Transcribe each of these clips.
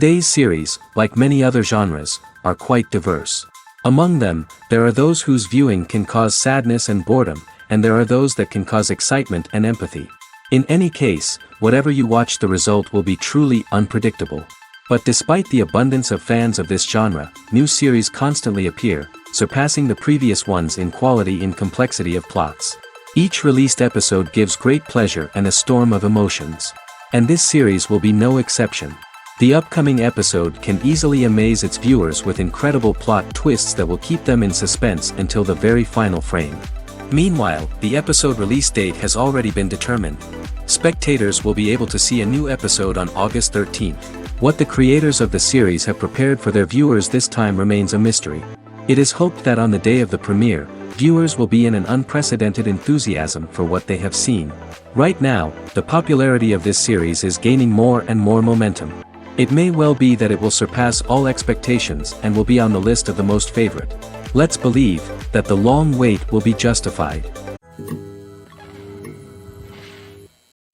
Today's series, like many other genres, are quite diverse. Among them, there are those whose viewing can cause sadness and boredom, and there are those that can cause excitement and empathy. In any case, whatever you watch, the result will be truly unpredictable. But despite the abundance of fans of this genre, new series constantly appear, surpassing the previous ones in quality and complexity of plots. Each released episode gives great pleasure and a storm of emotions. And this series will be no exception. The upcoming episode can easily amaze its viewers with incredible plot twists that will keep them in suspense until the very final frame. Meanwhile, the episode release date has already been determined. Spectators will be able to see a new episode on August 13th. What the creators of the series have prepared for their viewers this time remains a mystery. It is hoped that on the day of the premiere, viewers will be in an unprecedented enthusiasm for what they have seen. Right now, the popularity of this series is gaining more and more momentum. It may well be that it will surpass all expectations and will be on the list of the most favorite. Let's believe that the long wait will be justified.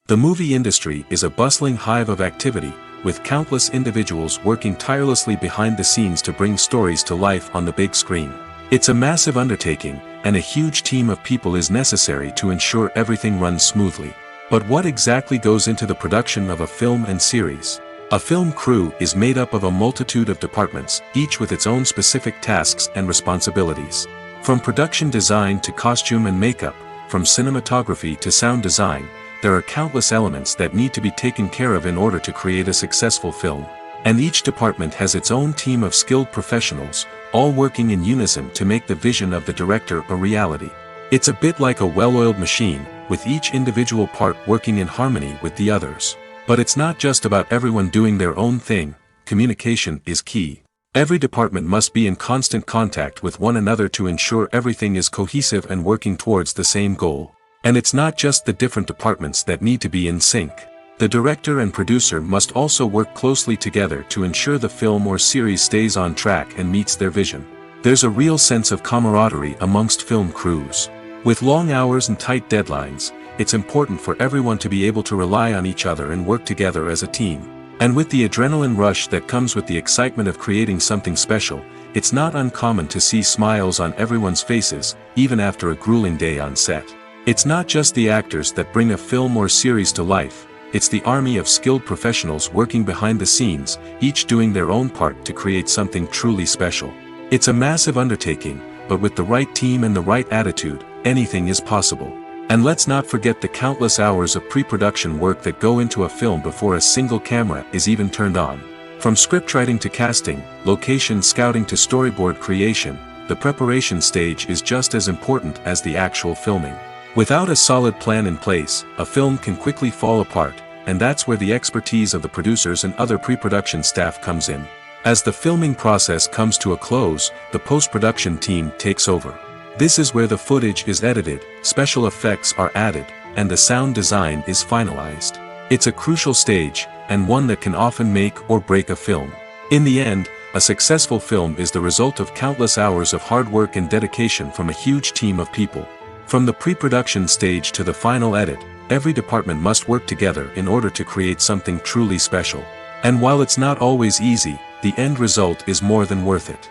The movie industry is a bustling hive of activity, with countless individuals working tirelessly behind the scenes to bring stories to life on the big screen. It's a massive undertaking, and a huge team of people is necessary to ensure everything runs smoothly. But what exactly goes into the production of a film and series? A film crew is made up of a multitude of departments, each with its own specific tasks and responsibilities. From production design to costume and makeup, from cinematography to sound design, there are countless elements that need to be taken care of in order to create a successful film. And each department has its own team of skilled professionals, all working in unison to make the vision of the director a reality. It's a bit like a well-oiled machine, with each individual part working in harmony with the others. But it's not just about everyone doing their own thing. Communication is key. Every department must be in constant contact with one another to ensure everything is cohesive and working towards the same goal. And it's not just the different departments that need to be in sync. The director and producer must also work closely together to ensure the film or series stays on track and meets their vision. There's a real sense of camaraderie amongst film crews. With long hours and tight deadlines, it's important for everyone to be able to rely on each other and work together as a team. And with the adrenaline rush that comes with the excitement of creating something special, it's not uncommon to see smiles on everyone's faces, even after a grueling day on set. It's not just the actors that bring a film or series to life, it's the army of skilled professionals working behind the scenes, each doing their own part to create something truly special. It's a massive undertaking, but with the right team and the right attitude, anything is possible. And let's not forget the countless hours of pre-production work that go into a film before a single camera is even turned on. From scriptwriting to casting, location scouting to storyboard creation, the preparation stage is just as important as the actual filming. Without a solid plan in place, a film can quickly fall apart, and that's where the expertise of the producers and other pre-production staff comes in. As the filming process comes to a close, the post-production team takes over. This is where the footage is edited, special effects are added, and the sound design is finalized. It's a crucial stage, and one that can often make or break a film. In the end, a successful film is the result of countless hours of hard work and dedication from a huge team of people. From the pre-production stage to the final edit, every department must work together in order to create something truly special. And while it's not always easy, the end result is more than worth it.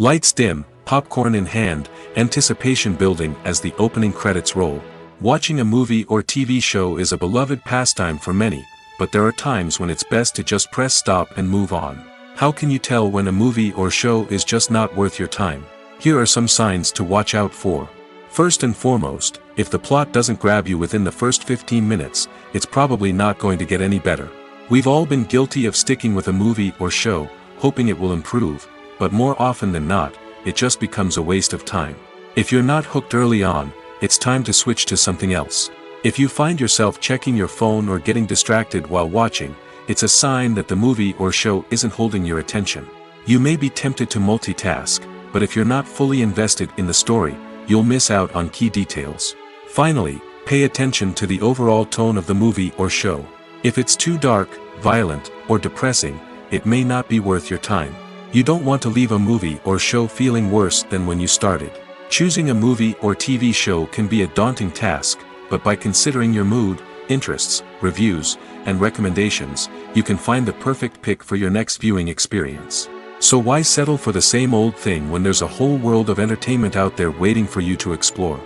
Lights dim, popcorn in hand, anticipation building as the opening credits roll. Watching a movie or TV show is a beloved pastime for many, but there are times when it's best to just press stop and move on. How can you tell when a movie or show is just not worth your time? Here are some signs to watch out for. First and foremost, if the plot doesn't grab you within the first 15 minutes, it's probably not going to get any better. We've all been guilty of sticking with a movie or show, hoping it will improve, but more often than not, it just becomes a waste of time. If you're not hooked early on, it's time to switch to something else. If you find yourself checking your phone or getting distracted while watching, it's a sign that the movie or show isn't holding your attention. You may be tempted to multitask, but if you're not fully invested in the story, you'll miss out on key details. Finally, pay attention to the overall tone of the movie or show. If it's too dark, violent, or depressing, it may not be worth your time. You don't want to leave a movie or show feeling worse than when you started. Choosing a movie or TV show can be a daunting task, but by considering your mood, interests, reviews, and recommendations, you can find the perfect pick for your next viewing experience. So why settle for the same old thing when there's a whole world of entertainment out there waiting for you to explore?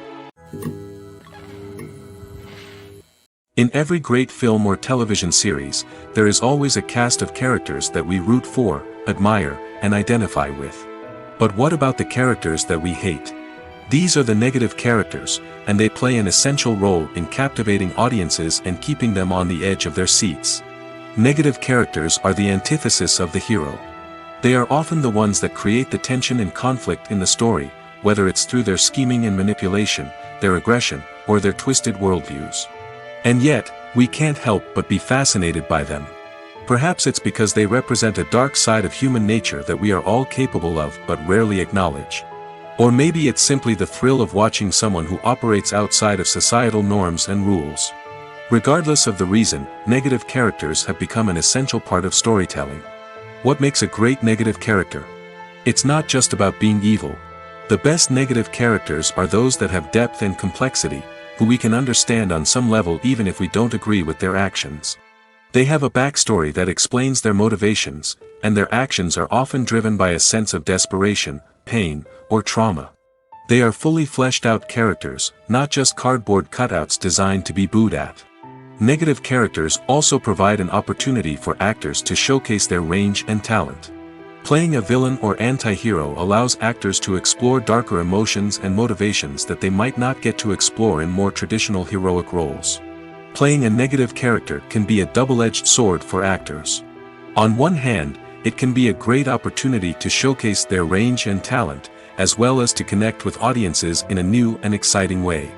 In every great film or television series, there is always a cast of characters that we root for, admire, and identify with. But what about the characters that we hate? These are the negative characters, and they play an essential role in captivating audiences and keeping them on the edge of their seats. Negative characters are the antithesis of the hero. They are often the ones that create the tension and conflict in the story, whether it's through their scheming and manipulation, their aggression, or their twisted worldviews. And yet, we can't help but be fascinated by them. Perhaps it's because they represent a dark side of human nature that we are all capable of but rarely acknowledge. Or maybe it's simply the thrill of watching someone who operates outside of societal norms and rules. Regardless of the reason, negative characters have become an essential part of storytelling. What makes a great negative character? It's not just about being evil. The best negative characters are those that have depth and complexity, who we can understand on some level even if we don't agree with their actions. They have a backstory that explains their motivations, and their actions are often driven by a sense of desperation, pain, or trauma. They are fully fleshed out characters, not just cardboard cutouts designed to be booed at. Negative characters also provide an opportunity for actors to showcase their range and talent. Playing a villain or anti-hero allows actors to explore darker emotions and motivations that they might not get to explore in more traditional heroic roles. Playing a negative character can be a double-edged sword for actors. On one hand, it can be a great opportunity to showcase their range and talent, as well as to connect with audiences in a new and exciting way.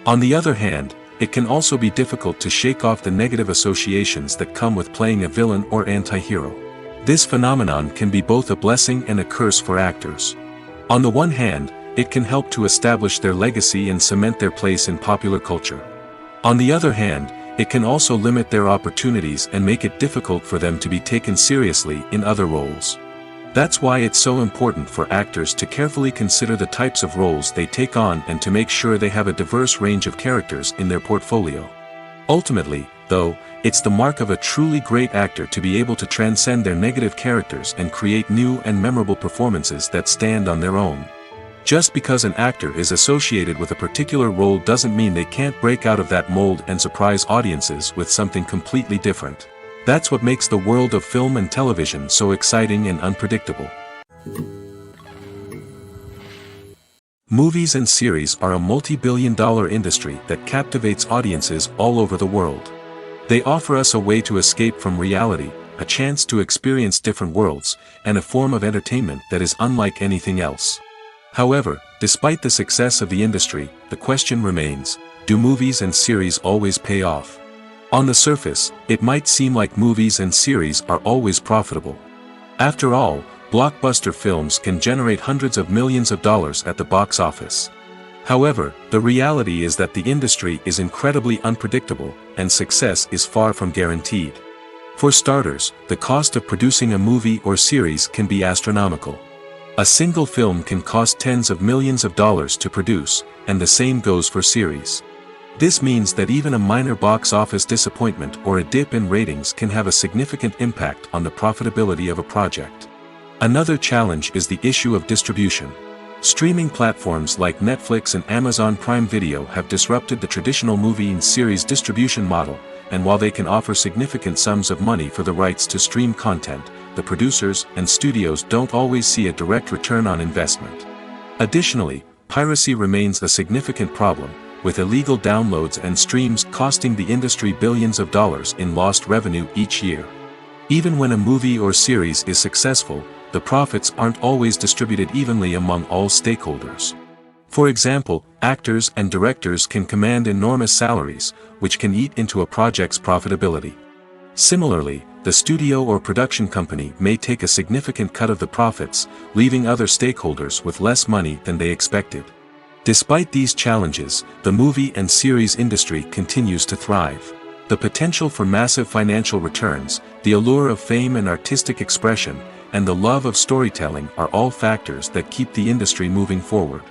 On the other hand, it can also be difficult to shake off the negative associations that come with playing a villain or anti-hero. This phenomenon can be both a blessing and a curse for actors. On the one hand, it can help to establish their legacy and cement their place in popular culture. On the other hand, it can also limit their opportunities and make it difficult for them to be taken seriously in other roles. That's why it's so important for actors to carefully consider the types of roles they take on and to make sure they have a diverse range of characters in their portfolio. Ultimately, though, it's the mark of a truly great actor to be able to transcend their negative characters and create new and memorable performances that stand on their own. Just because an actor is associated with a particular role doesn't mean they can't break out of that mold and surprise audiences with something completely different. That's what makes the world of film and television so exciting and unpredictable. Movies and series are a multi-billion-dollar industry that captivates audiences all over the world. They offer us a way to escape from reality, a chance to experience different worlds, and a form of entertainment that is unlike anything else. However, despite the success of the industry, the question remains, do movies and series always pay off? On the surface, it might seem like movies and series are always profitable. After all, blockbuster films can generate hundreds of millions of dollars at the box office. However, the reality is that the industry is incredibly unpredictable, and success is far from guaranteed. For starters, the cost of producing a movie or series can be astronomical. A single film can cost tens of millions of dollars to produce, and the same goes for series. This means that even a minor box office disappointment or a dip in ratings can have a significant impact on the profitability of a project. Another challenge is the issue of distribution. Streaming platforms like Netflix and Amazon Prime Video have disrupted the traditional movie and series distribution model, and while they can offer significant sums of money for the rights to stream content, the producers and studios don't always see a direct return on investment. Additionally, piracy remains a significant problem, with illegal downloads and streams costing the industry billions of dollars in lost revenue each year. Even when a movie or series is successful, the profits aren't always distributed evenly among all stakeholders. For example, actors and directors can command enormous salaries, which can eat into a project's profitability. Similarly, the studio or production company may take a significant cut of the profits, leaving other stakeholders with less money than they expected. Despite these challenges, the movie and series industry continues to thrive. The potential for massive financial returns, the allure of fame and artistic expression, and the love of storytelling are all factors that keep the industry moving forward.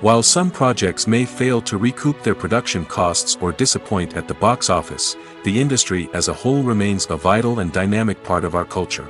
While some projects may fail to recoup their production costs or disappoint at the box office, the industry as a whole remains a vital and dynamic part of our culture.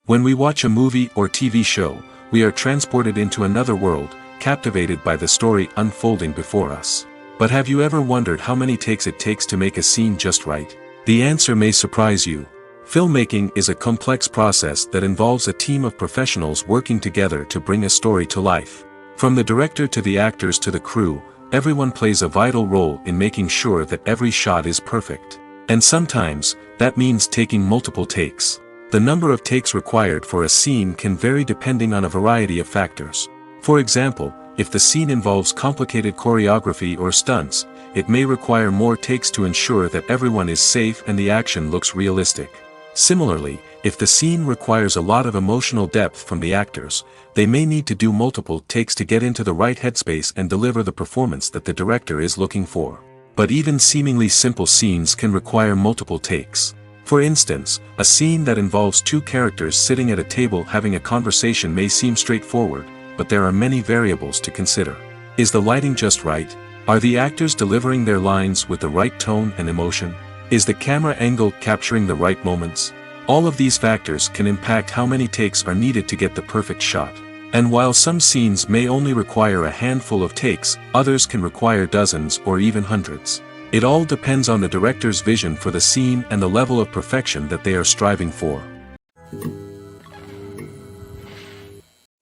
When we watch a movie or TV show, we are transported into another world, captivated by the story unfolding before us. But have you ever wondered how many takes it takes to make a scene just right? The answer may surprise you. Filmmaking is a complex process that involves a team of professionals working together to bring a story to life. From the director to the actors to the crew, everyone plays a vital role in making sure that every shot is perfect. And sometimes, that means taking multiple takes. The number of takes required for a scene can vary depending on a variety of factors. For example, if the scene involves complicated choreography or stunts, it may require more takes to ensure that everyone is safe and the action looks realistic. Similarly, if the scene requires a lot of emotional depth from the actors, they may need to do multiple takes to get into the right headspace and deliver the performance that the director is looking for. But even seemingly simple scenes can require multiple takes. For instance, a scene that involves two characters sitting at a table having a conversation may seem straightforward, but there are many variables to consider. Is the lighting just right? Are the actors delivering their lines with the right tone and emotion? Is the camera angle capturing the right moments? All of these factors can impact how many takes are needed to get the perfect shot. And while some scenes may only require a handful of takes, others can require dozens or even hundreds. It all depends on the director's vision for the scene and the level of perfection that they are striving for.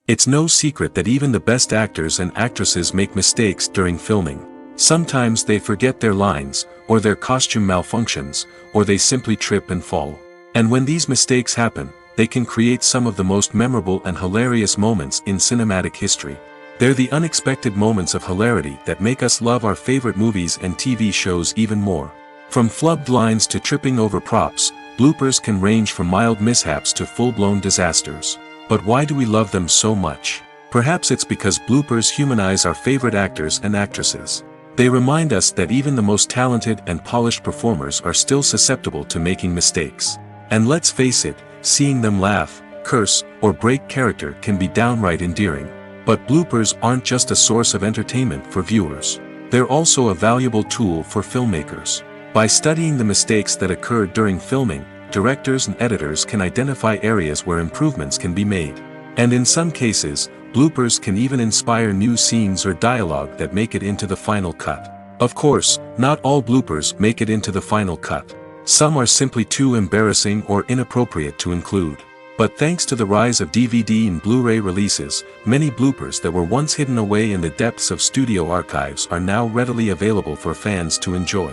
It's no secret that even the best actors and actresses make mistakes during filming. Sometimes they forget their lines, or their costume malfunctions, or they simply trip and fall. And when these mistakes happen, they can create some of the most memorable and hilarious moments in cinematic history. They're the unexpected moments of hilarity that make us love our favorite movies and TV shows even more. From flubbed lines to tripping over props, bloopers can range from mild mishaps to full-blown disasters. But why do we love them so much? Perhaps it's because bloopers humanize our favorite actors and actresses. They remind us that even the most talented and polished performers are still susceptible to making mistakes. And let's face it, seeing them laugh, curse, or break character can be downright endearing. But bloopers aren't just a source of entertainment for viewers. They're also a valuable tool for filmmakers. By studying the mistakes that occurred during filming, directors and editors can identify areas where improvements can be made. And in some cases, bloopers can even inspire new scenes or dialogue that make it into the final cut. Of course, not all bloopers make it into the final cut. Some are simply too embarrassing or inappropriate to include. But thanks to the rise of DVD and Blu-ray releases, many bloopers that were once hidden away in the depths of studio archives are now readily available for fans to enjoy.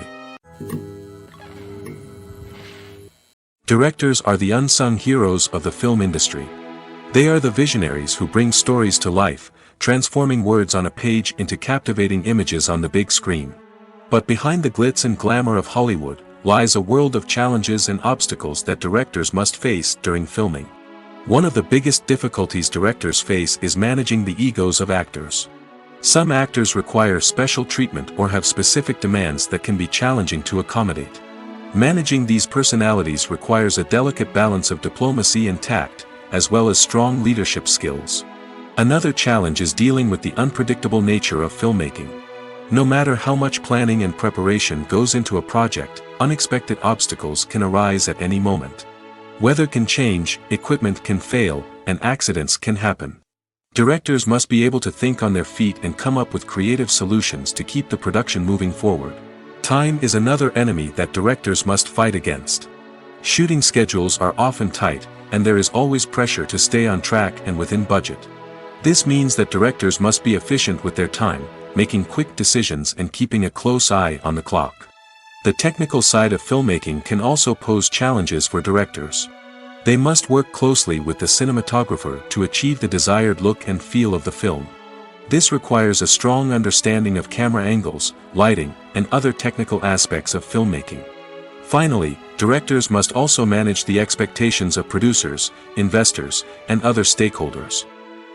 Directors are the unsung heroes of the film industry. They are the visionaries who bring stories to life, transforming words on a page into captivating images on the big screen. But behind the glitz and glamour of Hollywood, lies a world of challenges and obstacles that directors must face during filming. One of the biggest difficulties directors face is managing the egos of actors. Some actors require special treatment or have specific demands that can be challenging to accommodate. Managing these personalities requires a delicate balance of diplomacy and tact, as well as strong leadership skills. Another challenge is dealing with the unpredictable nature of filmmaking. No matter how much planning and preparation goes into a project, unexpected obstacles can arise at any moment. Weather can change, equipment can fail, and accidents can happen. Directors must be able to think on their feet and come up with creative solutions to keep the production moving forward. Time is another enemy that directors must fight against. Shooting schedules are often tight, and there is always pressure to stay on track and within budget. This means that directors must be efficient with their time, making quick decisions and keeping a close eye on the clock. The technical side of filmmaking can also pose challenges for directors. They must work closely with the cinematographer to achieve the desired look and feel of the film. This requires a strong understanding of camera angles, lighting, and other technical aspects of filmmaking. Finally, directors must also manage the expectations of producers, investors, and other stakeholders.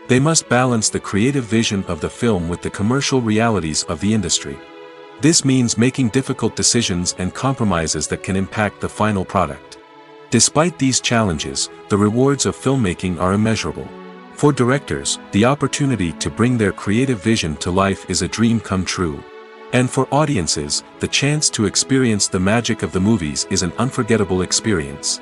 They must balance the creative vision of the film with the commercial realities of the industry. This means making difficult decisions and compromises that can impact the final product. Despite these challenges, the rewards of filmmaking are immeasurable. For directors, the opportunity to bring their creative vision to life is a dream come true. And for audiences, the chance to experience the magic of the movies is an unforgettable experience.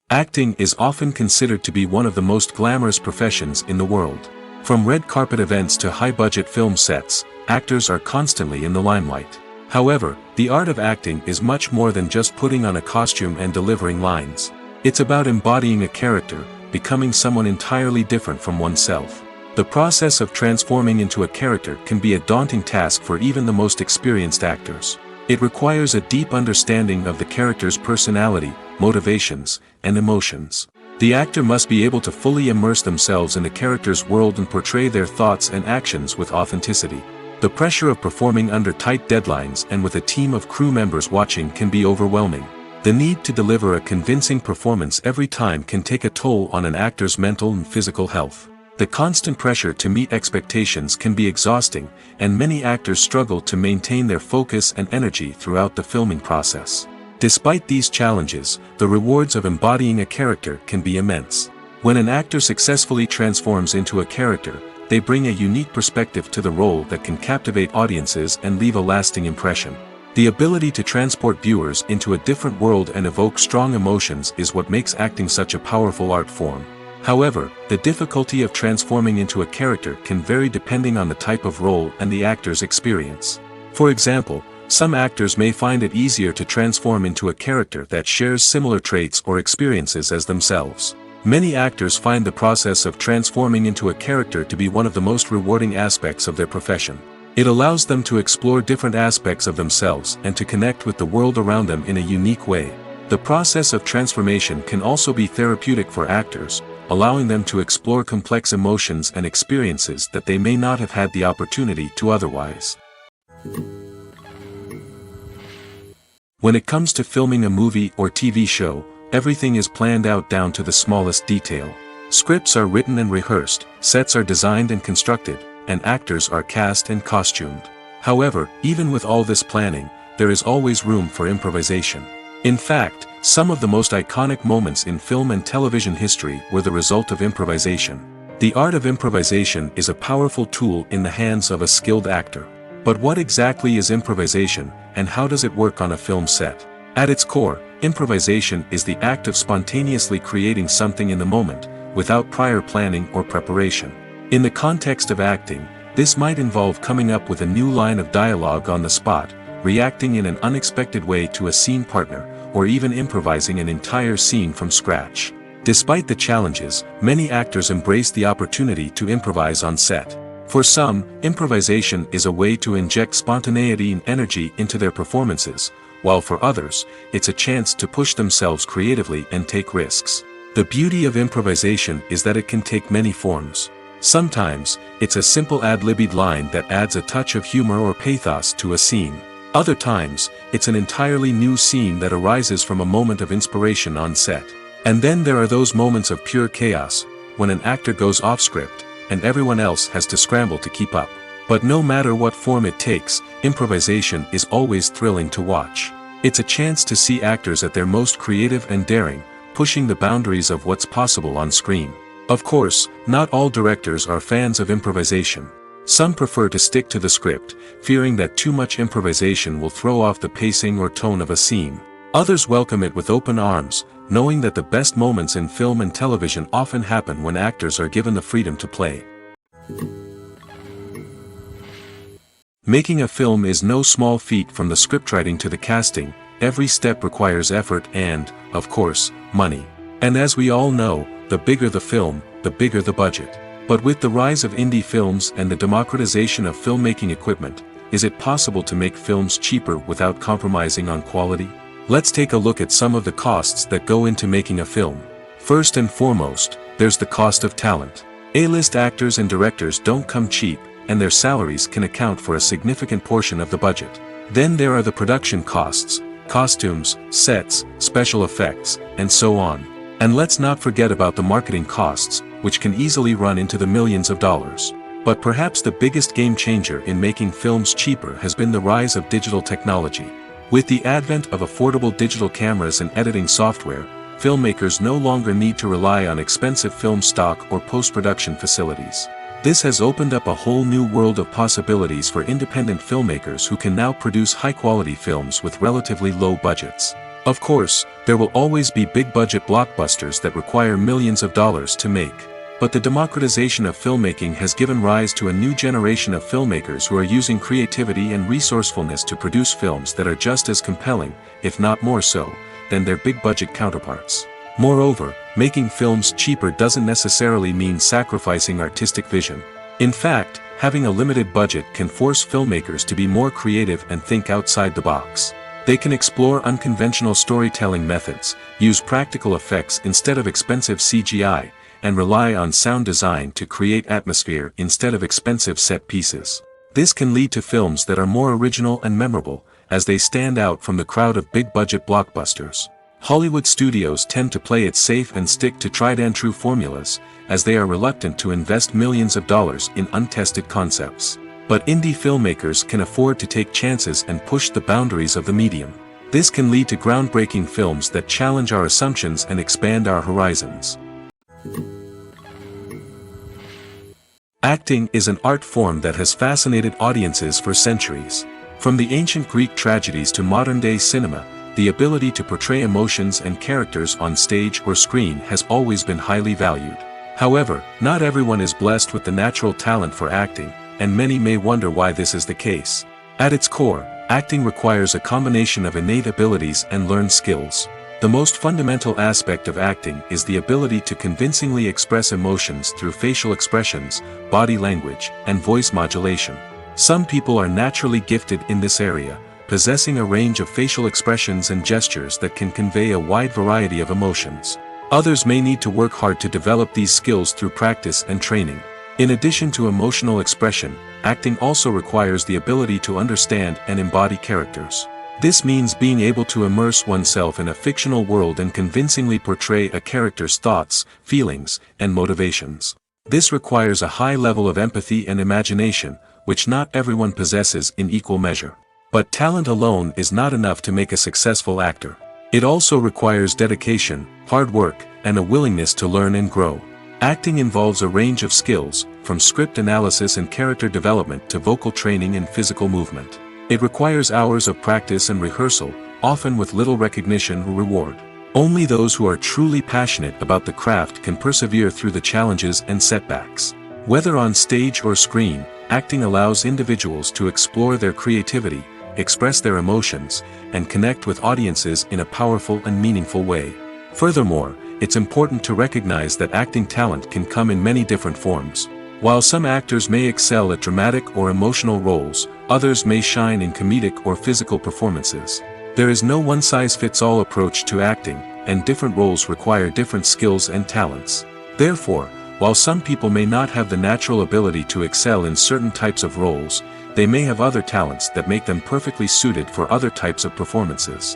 Acting is often considered to be one of the most glamorous professions in the world. From red carpet events to high-budget film sets, actors are constantly in the limelight. However, the art of acting is much more than just putting on a costume and delivering lines. It's about embodying a character, becoming someone entirely different from oneself. The process of transforming into a character can be a daunting task for even the most experienced actors. It requires a deep understanding of the character's personality, motivations, and emotions. The actor must be able to fully immerse themselves in the character's world and portray their thoughts and actions with authenticity. The pressure of performing under tight deadlines and with a team of crew members watching can be overwhelming. The need to deliver a convincing performance every time can take a toll on an actor's mental and physical health. The constant pressure to meet expectations can be exhausting, and many actors struggle to maintain their focus and energy throughout the filming process. Despite these challenges, the rewards of embodying a character can be immense. When an actor successfully transforms into a character, they bring a unique perspective to the role that can captivate audiences and leave a lasting impression. The ability to transport viewers into a different world and evoke strong emotions is what makes acting such a powerful art form. However, the difficulty of transforming into a character can vary depending on the type of role and the actor's experience. For example, some actors may find it easier to transform into a character that shares similar traits or experiences as themselves. Many actors find the process of transforming into a character to be one of the most rewarding aspects of their profession. It allows them to explore different aspects of themselves and to connect with the world around them in a unique way. The process of transformation can also be therapeutic for actors, allowing them to explore complex emotions and experiences that they may not have had the opportunity to otherwise. When it comes to filming a movie or TV show, everything is planned out down to the smallest detail. Scripts are written and rehearsed, sets are designed and constructed, and actors are cast and costumed. However, even with all this planning, there is always room for improvisation. In fact, some of the most iconic moments in film and television history were the result of improvisation. The art of improvisation is a powerful tool in the hands of a skilled actor. But what exactly is improvisation, and how does it work on a film set? At its core, improvisation is the act of spontaneously creating something in the moment, without prior planning or preparation. In the context of acting, this might involve coming up with a new line of dialogue on the spot, reacting in an unexpected way to a scene partner, or even improvising an entire scene from scratch. Despite the challenges, many actors embrace the opportunity to improvise on set. For some, improvisation is a way to inject spontaneity and energy into their performances, while for others, it's a chance to push themselves creatively and take risks. The beauty of improvisation is that it can take many forms. Sometimes, it's a simple ad-libbed line that adds a touch of humor or pathos to a scene. Other times, it's an entirely new scene that arises from a moment of inspiration on set. And then there are those moments of pure chaos, when an actor goes off script, and everyone else has to scramble to keep up. But no matter what form it takes, improvisation is always thrilling to watch. It's a chance to see actors at their most creative and daring, pushing the boundaries of what's possible on screen. Of course, not all directors are fans of improvisation. Some prefer to stick to the script, fearing that too much improvisation will throw off the pacing or tone of a scene. Others welcome it with open arms, knowing that the best moments in film and television often happen when actors are given the freedom to play. Making a film is no small feat. From the scriptwriting to the casting, every step requires effort and, of course, money. And as we all know, the bigger the film, the bigger the budget. But with the rise of indie films and the democratization of filmmaking equipment, is it possible to make films cheaper without compromising on quality? Let's take a look at some of the costs that go into making a film. First and foremost, there's the cost of talent. A-list actors and directors don't come cheap, and their salaries can account for a significant portion of the budget. Then there are the production costs, costumes, sets, special effects, and so on. And let's not forget about the marketing costs, which can easily run into the millions of dollars. But perhaps the biggest game changer in making films cheaper has been the rise of digital technology. With the advent of affordable digital cameras and editing software, filmmakers no longer need to rely on expensive film stock or post-production facilities. This has opened up a whole new world of possibilities for independent filmmakers who can now produce high-quality films with relatively low budgets. Of course, there will always be big-budget blockbusters that require millions of dollars to make. But the democratization of filmmaking has given rise to a new generation of filmmakers who are using creativity and resourcefulness to produce films that are just as compelling, if not more so, than their big-budget counterparts. Moreover, making films cheaper doesn't necessarily mean sacrificing artistic vision. In fact, having a limited budget can force filmmakers to be more creative and think outside the box. They can explore unconventional storytelling methods, use practical effects instead of expensive CGI, and rely on sound design to create atmosphere instead of expensive set pieces. This can lead to films that are more original and memorable, as they stand out from the crowd of big-budget blockbusters. Hollywood studios tend to play it safe and stick to tried-and-true formulas, as they are reluctant to invest millions of dollars in untested concepts. But indie filmmakers can afford to take chances and push the boundaries of the medium. This can lead to groundbreaking films that challenge our assumptions and expand our horizons. Acting is an art form that has fascinated audiences for centuries. From the ancient Greek tragedies to modern-day cinema, the ability to portray emotions and characters on stage or screen has always been highly valued. However, not everyone is blessed with the natural talent for acting, and many may wonder why this is the case. At its core, acting requires a combination of innate abilities and learned skills. The most fundamental aspect of acting is the ability to convincingly express emotions through facial expressions, body language, and voice modulation. Some people are naturally gifted in this area, possessing a range of facial expressions and gestures that can convey a wide variety of emotions. Others may need to work hard to develop these skills through practice and training. In addition to emotional expression, acting also requires the ability to understand and embody characters. This means being able to immerse oneself in a fictional world and convincingly portray a character's thoughts, feelings, and motivations. This requires a high level of empathy and imagination, which not everyone possesses in equal measure. But talent alone is not enough to make a successful actor. It also requires dedication, hard work, and a willingness to learn and grow. Acting involves a range of skills, from script analysis and character development to vocal training and physical movement. It requires hours of practice and rehearsal, often with little recognition or reward. Only those who are truly passionate about the craft can persevere through the challenges and setbacks. Whether on stage or screen, acting allows individuals to explore their creativity, express their emotions, and connect with audiences in a powerful and meaningful way. Furthermore, it's important to recognize that acting talent can come in many different forms. While some actors may excel at dramatic or emotional roles, others may shine in comedic or physical performances. There is no one-size-fits-all approach to acting, and different roles require different skills and talents. Therefore, while some people may not have the natural ability to excel in certain types of roles, they may have other talents that make them perfectly suited for other types of performances.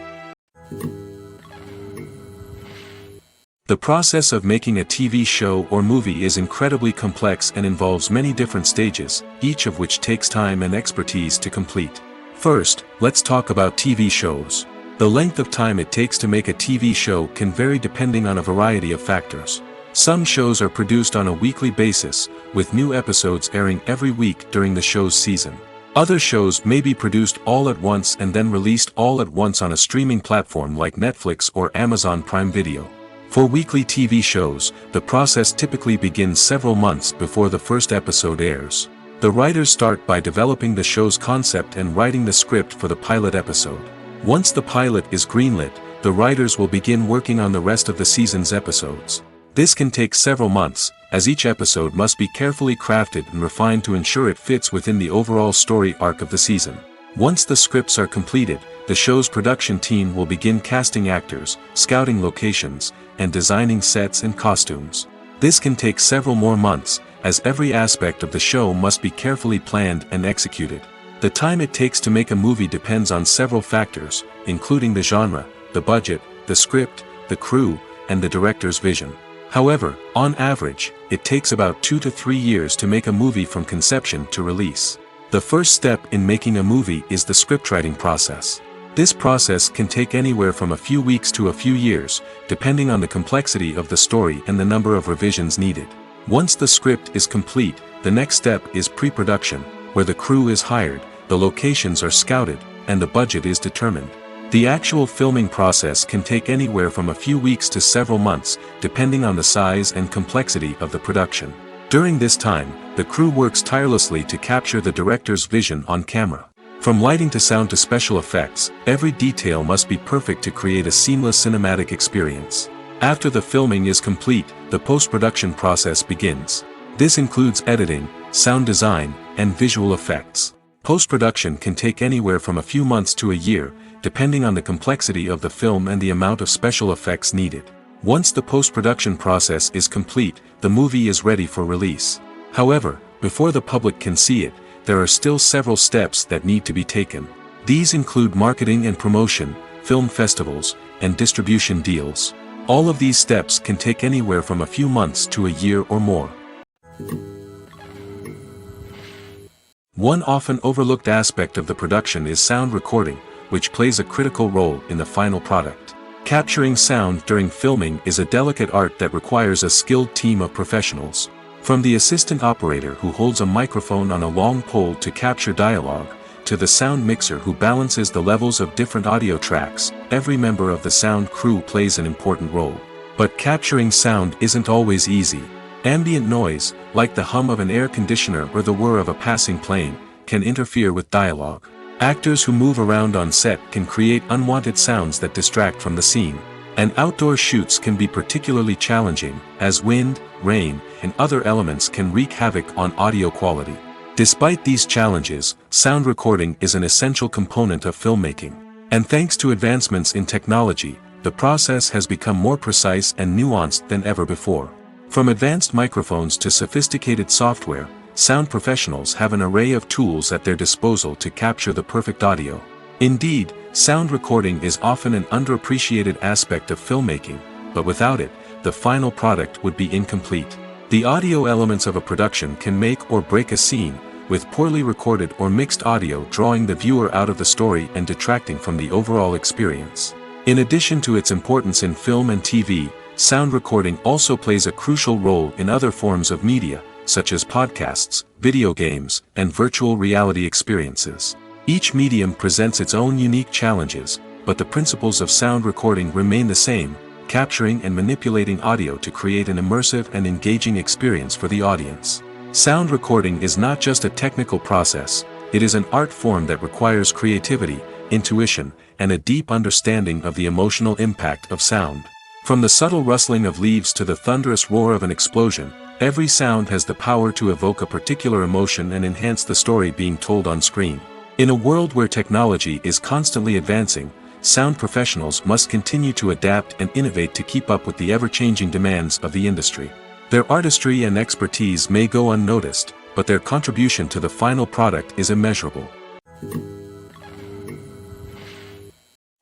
The process of making a TV show or movie is incredibly complex and involves many different stages, each of which takes time and expertise to complete. First, let's talk about TV shows. The length of time it takes to make a TV show can vary depending on a variety of factors. Some shows are produced on a weekly basis, with new episodes airing every week during the show's season. Other shows may be produced all at once and then released all at once on a streaming platform like Netflix or Amazon Prime Video. For weekly TV shows, the process typically begins several months before the first episode airs. The writers start by developing the show's concept and writing the script for the pilot episode. Once the pilot is greenlit, the writers will begin working on the rest of the season's episodes. This can take several months, as each episode must be carefully crafted and refined to ensure it fits within the overall story arc of the season. Once the scripts are completed, the show's production team will begin casting actors, scouting locations, and designing sets and costumes. This can take several more months, as every aspect of the show must be carefully planned and executed. The time it takes to make a movie depends on several factors, including the genre, the budget, the script, the crew, and the director's vision. However, on average, it takes about 2 to 3 years to make a movie from conception to release. The first step in making a movie is the scriptwriting process. This process can take anywhere from a few weeks to a few years, depending on the complexity of the story and the number of revisions needed. Once the script is complete, the next step is pre-production, where the crew is hired, the locations are scouted, and the budget is determined. The actual filming process can take anywhere from a few weeks to several months, depending on the size and complexity of the production. During this time, the crew works tirelessly to capture the director's vision on camera. From lighting to sound to special effects, every detail must be perfect to create a seamless cinematic experience. After the filming is complete, the post-production process begins. This includes editing, sound design, and visual effects. Post-production can take anywhere from a few months to a year, depending on the complexity of the film and the amount of special effects needed. Once the post-production process is complete, the movie is ready for release. However, before the public can see it, there are still several steps that need to be taken. These include marketing and promotion, film festivals, and distribution deals. All of these steps can take anywhere from a few months to a year or more. One often overlooked aspect of the production is sound recording, which plays a critical role in the final product. Capturing sound during filming is a delicate art that requires a skilled team of professionals. From the assistant operator who holds a microphone on a long pole to capture dialogue, to the sound mixer who balances the levels of different audio tracks, every member of the sound crew plays an important role. But capturing sound isn't always easy. Ambient noise, like the hum of an air conditioner or the whir of a passing plane, can interfere with dialogue. Actors who move around on set can create unwanted sounds that distract from the scene. And outdoor shoots can be particularly challenging, as wind, rain, and other elements can wreak havoc on audio quality. Despite these challenges, sound recording is an essential component of filmmaking. And thanks to advancements in technology, the process has become more precise and nuanced than ever before. From advanced microphones to sophisticated software, sound professionals have an array of tools at their disposal to capture the perfect audio. Indeed, sound recording is often an underappreciated aspect of filmmaking, but without it, the final product would be incomplete. The audio elements of a production can make or break a scene, with poorly recorded or mixed audio drawing the viewer out of the story and detracting from the overall experience. In addition to its importance in film and TV, sound recording also plays a crucial role in other forms of media, such as podcasts, video games, and virtual reality experiences. Each medium presents its own unique challenges, but the principles of sound recording remain the same, capturing and manipulating audio to create an immersive and engaging experience for the audience. Sound recording is not just a technical process, it is an art form that requires creativity, intuition, and a deep understanding of the emotional impact of sound. From the subtle rustling of leaves to the thunderous roar of an explosion, every sound has the power to evoke a particular emotion and enhance the story being told on screen. In a world where technology is constantly advancing, sound professionals must continue to adapt and innovate to keep up with the ever-changing demands of the industry. Their artistry and expertise may go unnoticed, but their contribution to the final product is immeasurable.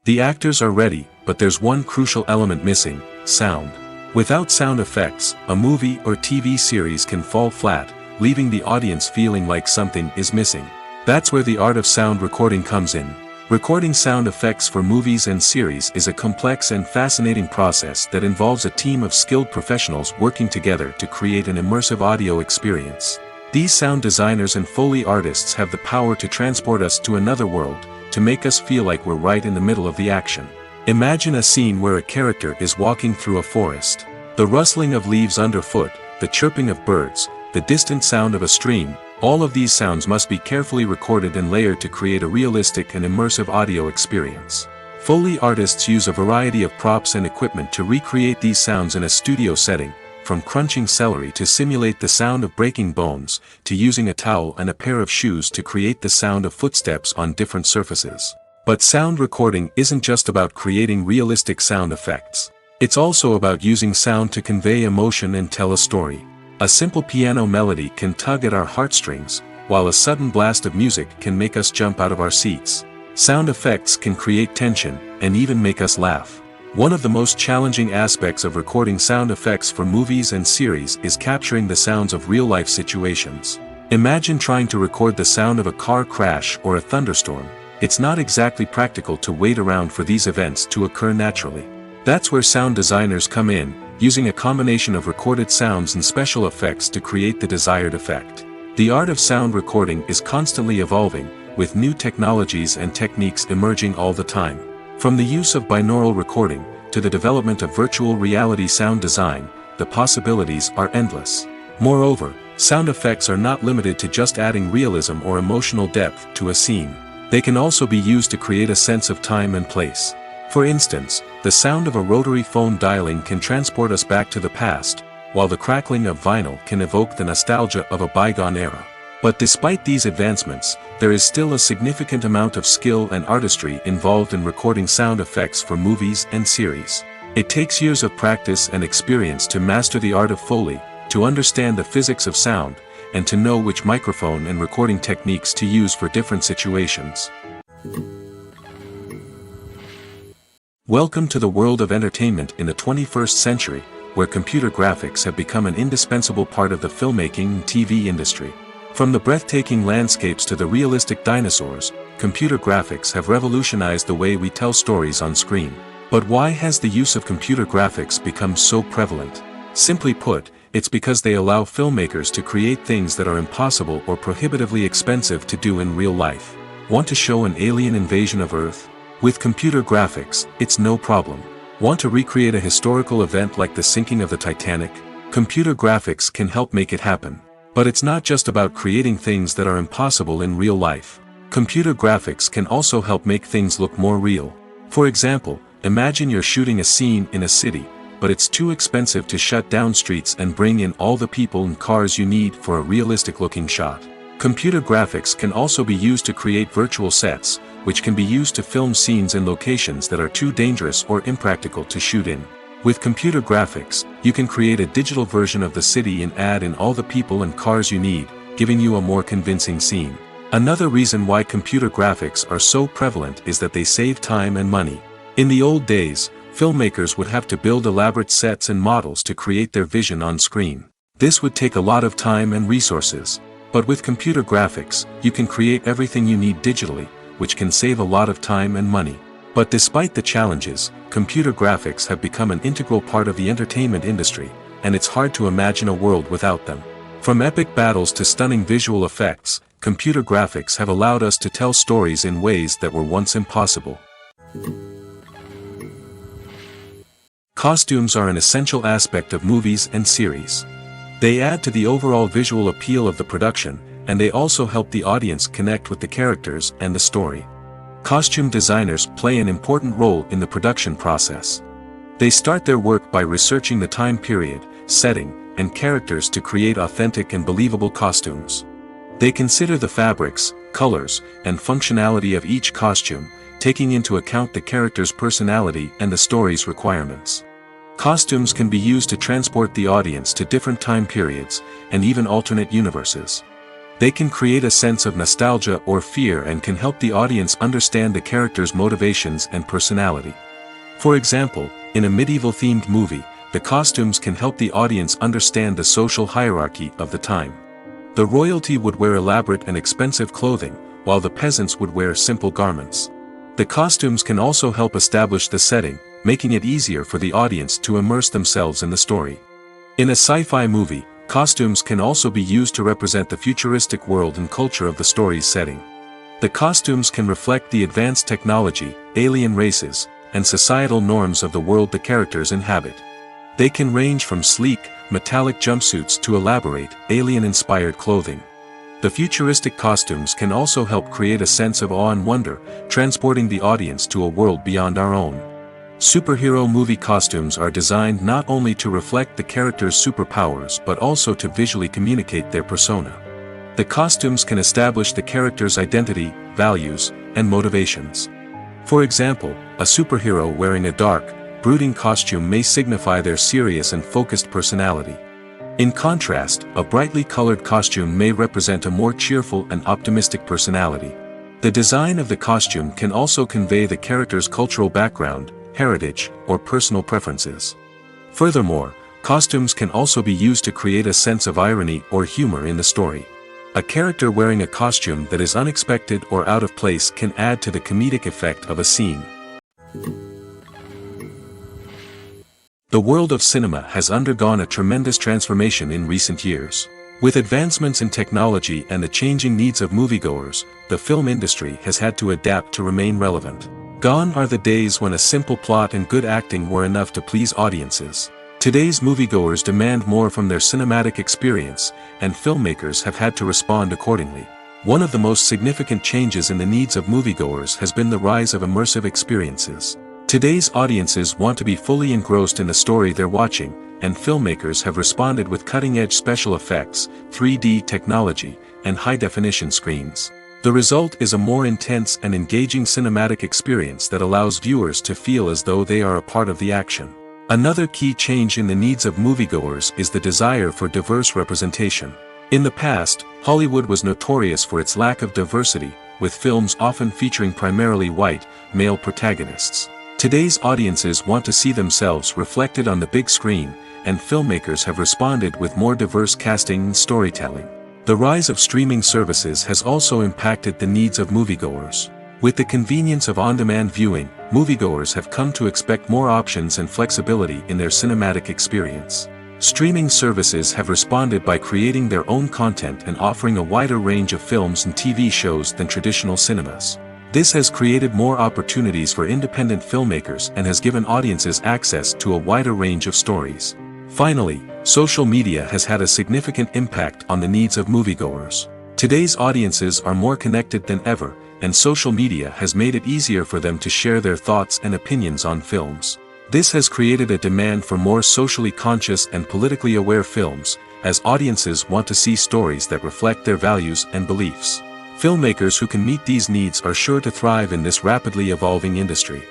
The actors are ready, but there's one crucial element missing: sound. Without sound effects, a movie or TV series can fall flat, leaving the audience feeling like something is missing. That's where the art of sound recording comes in. Recording sound effects for movies and series is a complex and fascinating process that involves a team of skilled professionals working together to create an immersive audio experience. These sound designers and Foley artists have the power to transport us to another world, to make us feel like we're right in the middle of the action. Imagine a scene where a character is walking through a forest. The rustling of leaves underfoot, the chirping of birds, the distant sound of a stream, all of these sounds must be carefully recorded and layered to create a realistic and immersive audio experience. Foley artists use a variety of props and equipment to recreate these sounds in a studio setting, from crunching celery to simulate the sound of breaking bones, to using a towel and a pair of shoes to create the sound of footsteps on different surfaces. But sound recording isn't just about creating realistic sound effects. It's also about using sound to convey emotion and tell a story. A simple piano melody can tug at our heartstrings, while a sudden blast of music can make us jump out of our seats. Sound effects can create tension, and even make us laugh. One of the most challenging aspects of recording sound effects for movies and series is capturing the sounds of real-life situations. Imagine trying to record the sound of a car crash or a thunderstorm. It's not exactly practical to wait around for these events to occur naturally. That's where sound designers come in, using a combination of recorded sounds and special effects to create the desired effect. The art of sound recording is constantly evolving, with new technologies and techniques emerging all the time. From the use of binaural recording, to the development of virtual reality sound design, the possibilities are endless. Moreover, sound effects are not limited to just adding realism or emotional depth to a scene. They can also be used to create a sense of time and place. For instance, the sound of a rotary phone dialing can transport us back to the past, while the crackling of vinyl can evoke the nostalgia of a bygone era. But despite these advancements, there is still a significant amount of skill and artistry involved in recording sound effects for movies and series. It takes years of practice and experience to master the art of Foley, to understand the physics of sound, and to know which microphone and recording techniques to use for different situations. Welcome to the world of entertainment in the 21st century, where computer graphics have become an indispensable part of the filmmaking and TV industry. From the breathtaking landscapes to the realistic dinosaurs, computer graphics have revolutionized the way we tell stories on screen. But why has the use of computer graphics become so prevalent? Simply put, it's because they allow filmmakers to create things that are impossible or prohibitively expensive to do in real life. Want to show an alien invasion of Earth? With computer graphics, it's no problem. Want to recreate a historical event like the sinking of the Titanic? Computer graphics can help make it happen. But it's not just about creating things that are impossible in real life. Computer graphics can also help make things look more real. For example, imagine you're shooting a scene in a city, but it's too expensive to shut down streets and bring in all the people and cars you need for a realistic-looking shot. Computer graphics can also be used to create virtual sets, which can be used to film scenes in locations that are too dangerous or impractical to shoot in. With computer graphics, you can create a digital version of the city and add in all the people and cars you need, giving you a more convincing scene. Another reason why computer graphics are so prevalent is that they save time and money. In the old days, filmmakers would have to build elaborate sets and models to create their vision on screen. This would take a lot of time and resources. But with computer graphics, you can create everything you need digitally, which can save a lot of time and money. But despite the challenges, computer graphics have become an integral part of the entertainment industry, and it's hard to imagine a world without them. From epic battles to stunning visual effects, computer graphics have allowed us to tell stories in ways that were once impossible. Costumes are an essential aspect of movies and series. They add to the overall visual appeal of the production, and they also help the audience connect with the characters and the story. Costume designers play an important role in the production process. They start their work by researching the time period, setting, and characters to create authentic and believable costumes. They consider the fabrics, colors, and functionality of each costume, taking into account the character's personality and the story's requirements. Costumes can be used to transport the audience to different time periods, and even alternate universes. They can create a sense of nostalgia or fear and can help the audience understand the character's motivations and personality. For example, in a medieval-themed movie, the costumes can help the audience understand the social hierarchy of the time. The royalty would wear elaborate and expensive clothing, while the peasants would wear simple garments. The costumes can also help establish the setting, making it easier for the audience to immerse themselves in the story. In a sci-fi movie, costumes can also be used to represent the futuristic world and culture of the story's setting. The costumes can reflect the advanced technology, alien races, and societal norms of the world the characters inhabit. They can range from sleek, metallic jumpsuits to elaborate, alien-inspired clothing. The futuristic costumes can also help create a sense of awe and wonder, transporting the audience to a world beyond our own. Superhero movie costumes are designed not only to reflect the character's superpowers but also to visually communicate their persona. The costumes can establish the character's identity, values, and motivations. For example, a superhero wearing a dark, brooding costume may signify their serious and focused personality. In contrast, a brightly colored costume may represent a more cheerful and optimistic personality. The design of the costume can also convey the character's cultural background, heritage, or personal preferences. Furthermore, costumes can also be used to create a sense of irony or humor in the story. A character wearing a costume that is unexpected or out of place can add to the comedic effect of a scene. The world of cinema has undergone a tremendous transformation in recent years. With advancements in technology and the changing needs of moviegoers, the film industry has had to adapt to remain relevant. Gone are the days when a simple plot and good acting were enough to please audiences. Today's moviegoers demand more from their cinematic experience, and filmmakers have had to respond accordingly. One of the most significant changes in the needs of moviegoers has been the rise of immersive experiences. Today's audiences want to be fully engrossed in the story they're watching, and filmmakers have responded with cutting-edge special effects, 3D technology, and high-definition screens. The result is a more intense and engaging cinematic experience that allows viewers to feel as though they are a part of the action. Another key change in the needs of moviegoers is the desire for diverse representation. In the past, Hollywood was notorious for its lack of diversity, with films often featuring primarily white, male protagonists. Today's audiences want to see themselves reflected on the big screen, and filmmakers have responded with more diverse casting and storytelling. The rise of streaming services has also impacted the needs of moviegoers. With the convenience of on-demand viewing, moviegoers have come to expect more options and flexibility in their cinematic experience. Streaming services have responded by creating their own content and offering a wider range of films and TV shows than traditional cinemas. This has created more opportunities for independent filmmakers and has given audiences access to a wider range of stories. Finally, social media has had a significant impact on the needs of moviegoers. Today's audiences are more connected than ever, and social media has made it easier for them to share their thoughts and opinions on films. This has created a demand for more socially conscious and politically aware films, as audiences want to see stories that reflect their values and beliefs. Filmmakers who can meet these needs are sure to thrive in this rapidly evolving industry.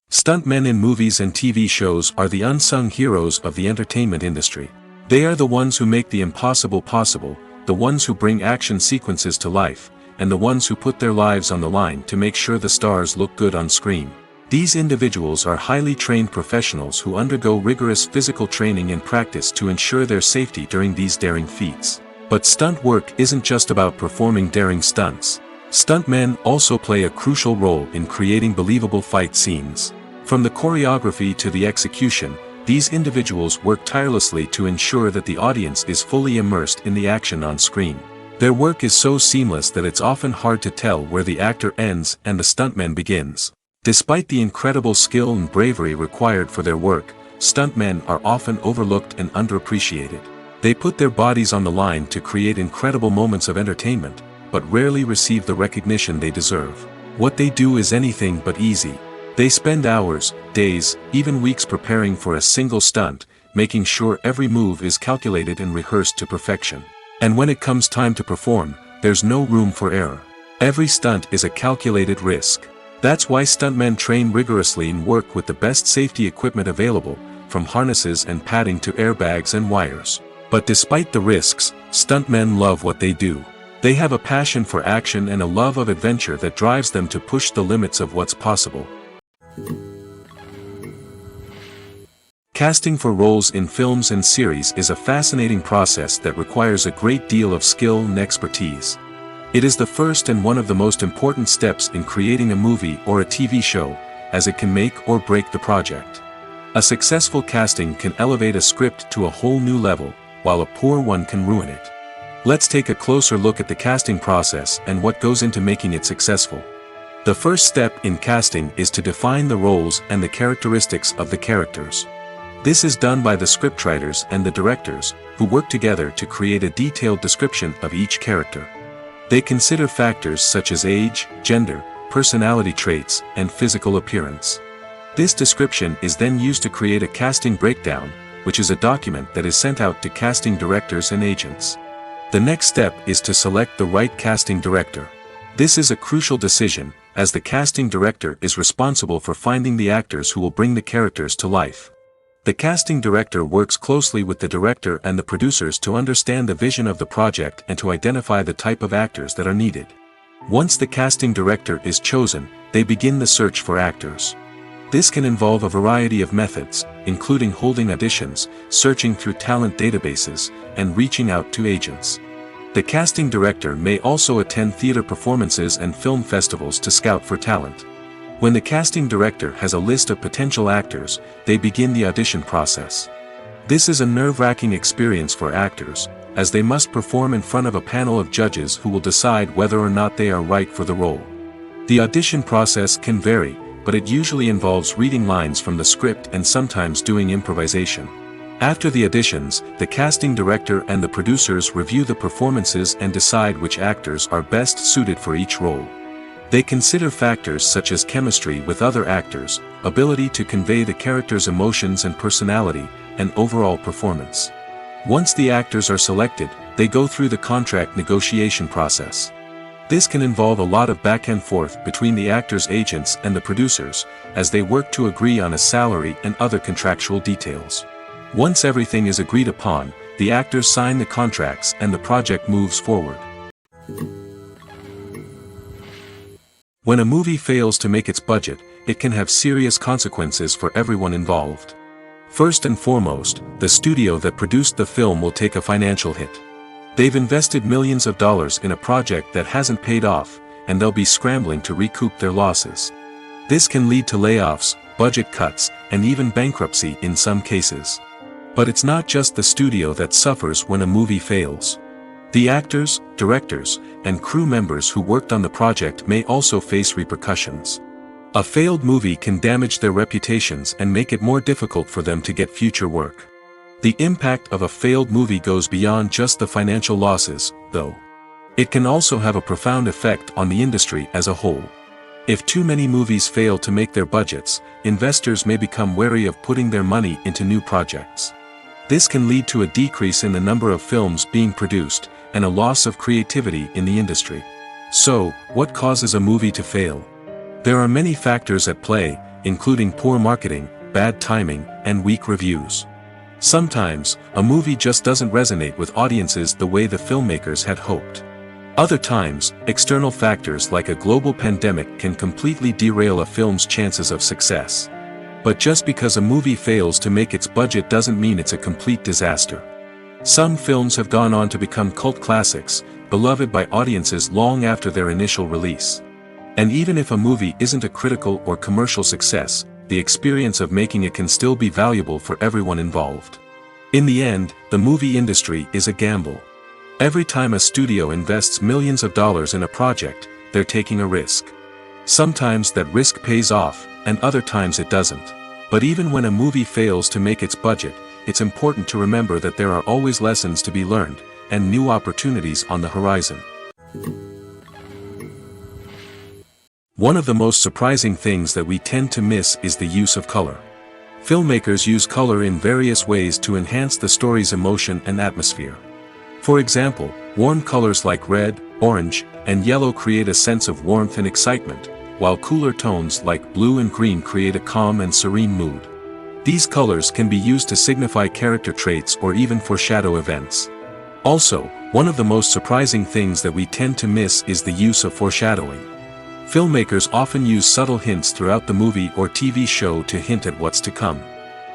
Stuntmen in movies and TV shows are the unsung heroes of the entertainment industry. They are the ones who make the impossible possible, the ones who bring action sequences to life, and the ones who put their lives on the line to make sure the stars look good on screen. These individuals are highly trained professionals who undergo rigorous physical training and practice to ensure their safety during these daring feats. But stunt work isn't just about performing daring stunts. Stuntmen also play a crucial role in creating believable fight scenes. From the choreography to the execution, these individuals work tirelessly to ensure that the audience is fully immersed in the action on screen. Their work is so seamless that it's often hard to tell where the actor ends and the stuntman begins. Despite the incredible skill and bravery required for their work, stuntmen are often overlooked and underappreciated. They put their bodies on the line to create incredible moments of entertainment, but rarely receive the recognition they deserve. What they do is anything but easy. They spend hours, days, even weeks preparing for a single stunt, making sure every move is calculated and rehearsed to perfection. And when it comes time to perform, there's no room for error. Every stunt is a calculated risk. That's why stuntmen train rigorously and work with the best safety equipment available, from harnesses and padding to airbags and wires. But despite the risks, stuntmen love what they do. They have a passion for action and a love of adventure that drives them to push the limits of what's possible. Casting for roles in films and series is a fascinating process that requires a great deal of skill and expertise. It is the first and one of the most important steps in creating a movie or a TV show, as it can make or break the project. A successful casting can elevate a script to a whole new level, while a poor one can ruin it. Let's take a closer look at the casting process and what goes into making it successful. The first step in casting is to define the roles and the characteristics of the characters. This is done by the scriptwriters and the directors, who work together to create a detailed description of each character. They consider factors such as age, gender, personality traits, and physical appearance. This description is then used to create a casting breakdown, which is a document that is sent out to casting directors and agents. The next step is to select the right casting director. This is a crucial decision, as the casting director is responsible for finding the actors who will bring the characters to life. The casting director works closely with the director and the producers to understand the vision of the project and to identify the type of actors that are needed. Once the casting director is chosen, they begin the search for actors. This can involve a variety of methods, including holding auditions, searching through talent databases, and reaching out to agents. The casting director may also attend theater performances and film festivals to scout for talent. When the casting director has a list of potential actors, they begin the audition process. This is a nerve-wracking experience for actors, as they must perform in front of a panel of judges who will decide whether or not they are right for the role. The audition process can vary, but it usually involves reading lines from the script and sometimes doing improvisation. After the auditions, the casting director and the producers review the performances and decide which actors are best suited for each role. They consider factors such as chemistry with other actors, ability to convey the character's emotions and personality, and overall performance. Once the actors are selected, they go through the contract negotiation process. This can involve a lot of back and forth between the actors' agents and the producers, as they work to agree on a salary and other contractual details. Once everything is agreed upon, the actors sign the contracts and the project moves forward. When a movie fails to make its budget, it can have serious consequences for everyone involved. First and foremost, the studio that produced the film will take a financial hit. They've invested millions of dollars in a project that hasn't paid off, and they'll be scrambling to recoup their losses. This can lead to layoffs, budget cuts, and even bankruptcy in some cases. But it's not just the studio that suffers when a movie fails. The actors, directors, and crew members who worked on the project may also face repercussions. A failed movie can damage their reputations and make it more difficult for them to get future work. The impact of a failed movie goes beyond just the financial losses, though. It can also have a profound effect on the industry as a whole. If too many movies fail to make their budgets, investors may become wary of putting their money into new projects. This can lead to a decrease in the number of films being produced, and a loss of creativity in the industry. So, what causes a movie to fail? There are many factors at play, including poor marketing, bad timing, and weak reviews. Sometimes, a movie just doesn't resonate with audiences the way the filmmakers had hoped. Other times, external factors like a global pandemic can completely derail a film's chances of success. But just because a movie fails to make its budget doesn't mean it's a complete disaster. Some films have gone on to become cult classics, beloved by audiences long after their initial release. And even if a movie isn't a critical or commercial success, the experience of making it can still be valuable for everyone involved. In the end, the movie industry is a gamble. Every time a studio invests millions of dollars in a project, they're taking a risk. Sometimes that risk pays off, and other times it doesn't. But even when a movie fails to make its budget, it's important to remember that there are always lessons to be learned, and new opportunities on the horizon. One of the most surprising things that we tend to miss is the use of color. Filmmakers use color in various ways to enhance the story's emotion and atmosphere. For example, warm colors like red, orange, and yellow create a sense of warmth and excitement, while cooler tones like blue and green create a calm and serene mood. These colors can be used to signify character traits or even foreshadow events. Also, one of the most surprising things that we tend to miss is the use of foreshadowing. Filmmakers often use subtle hints throughout the movie or TV show to hint at what's to come.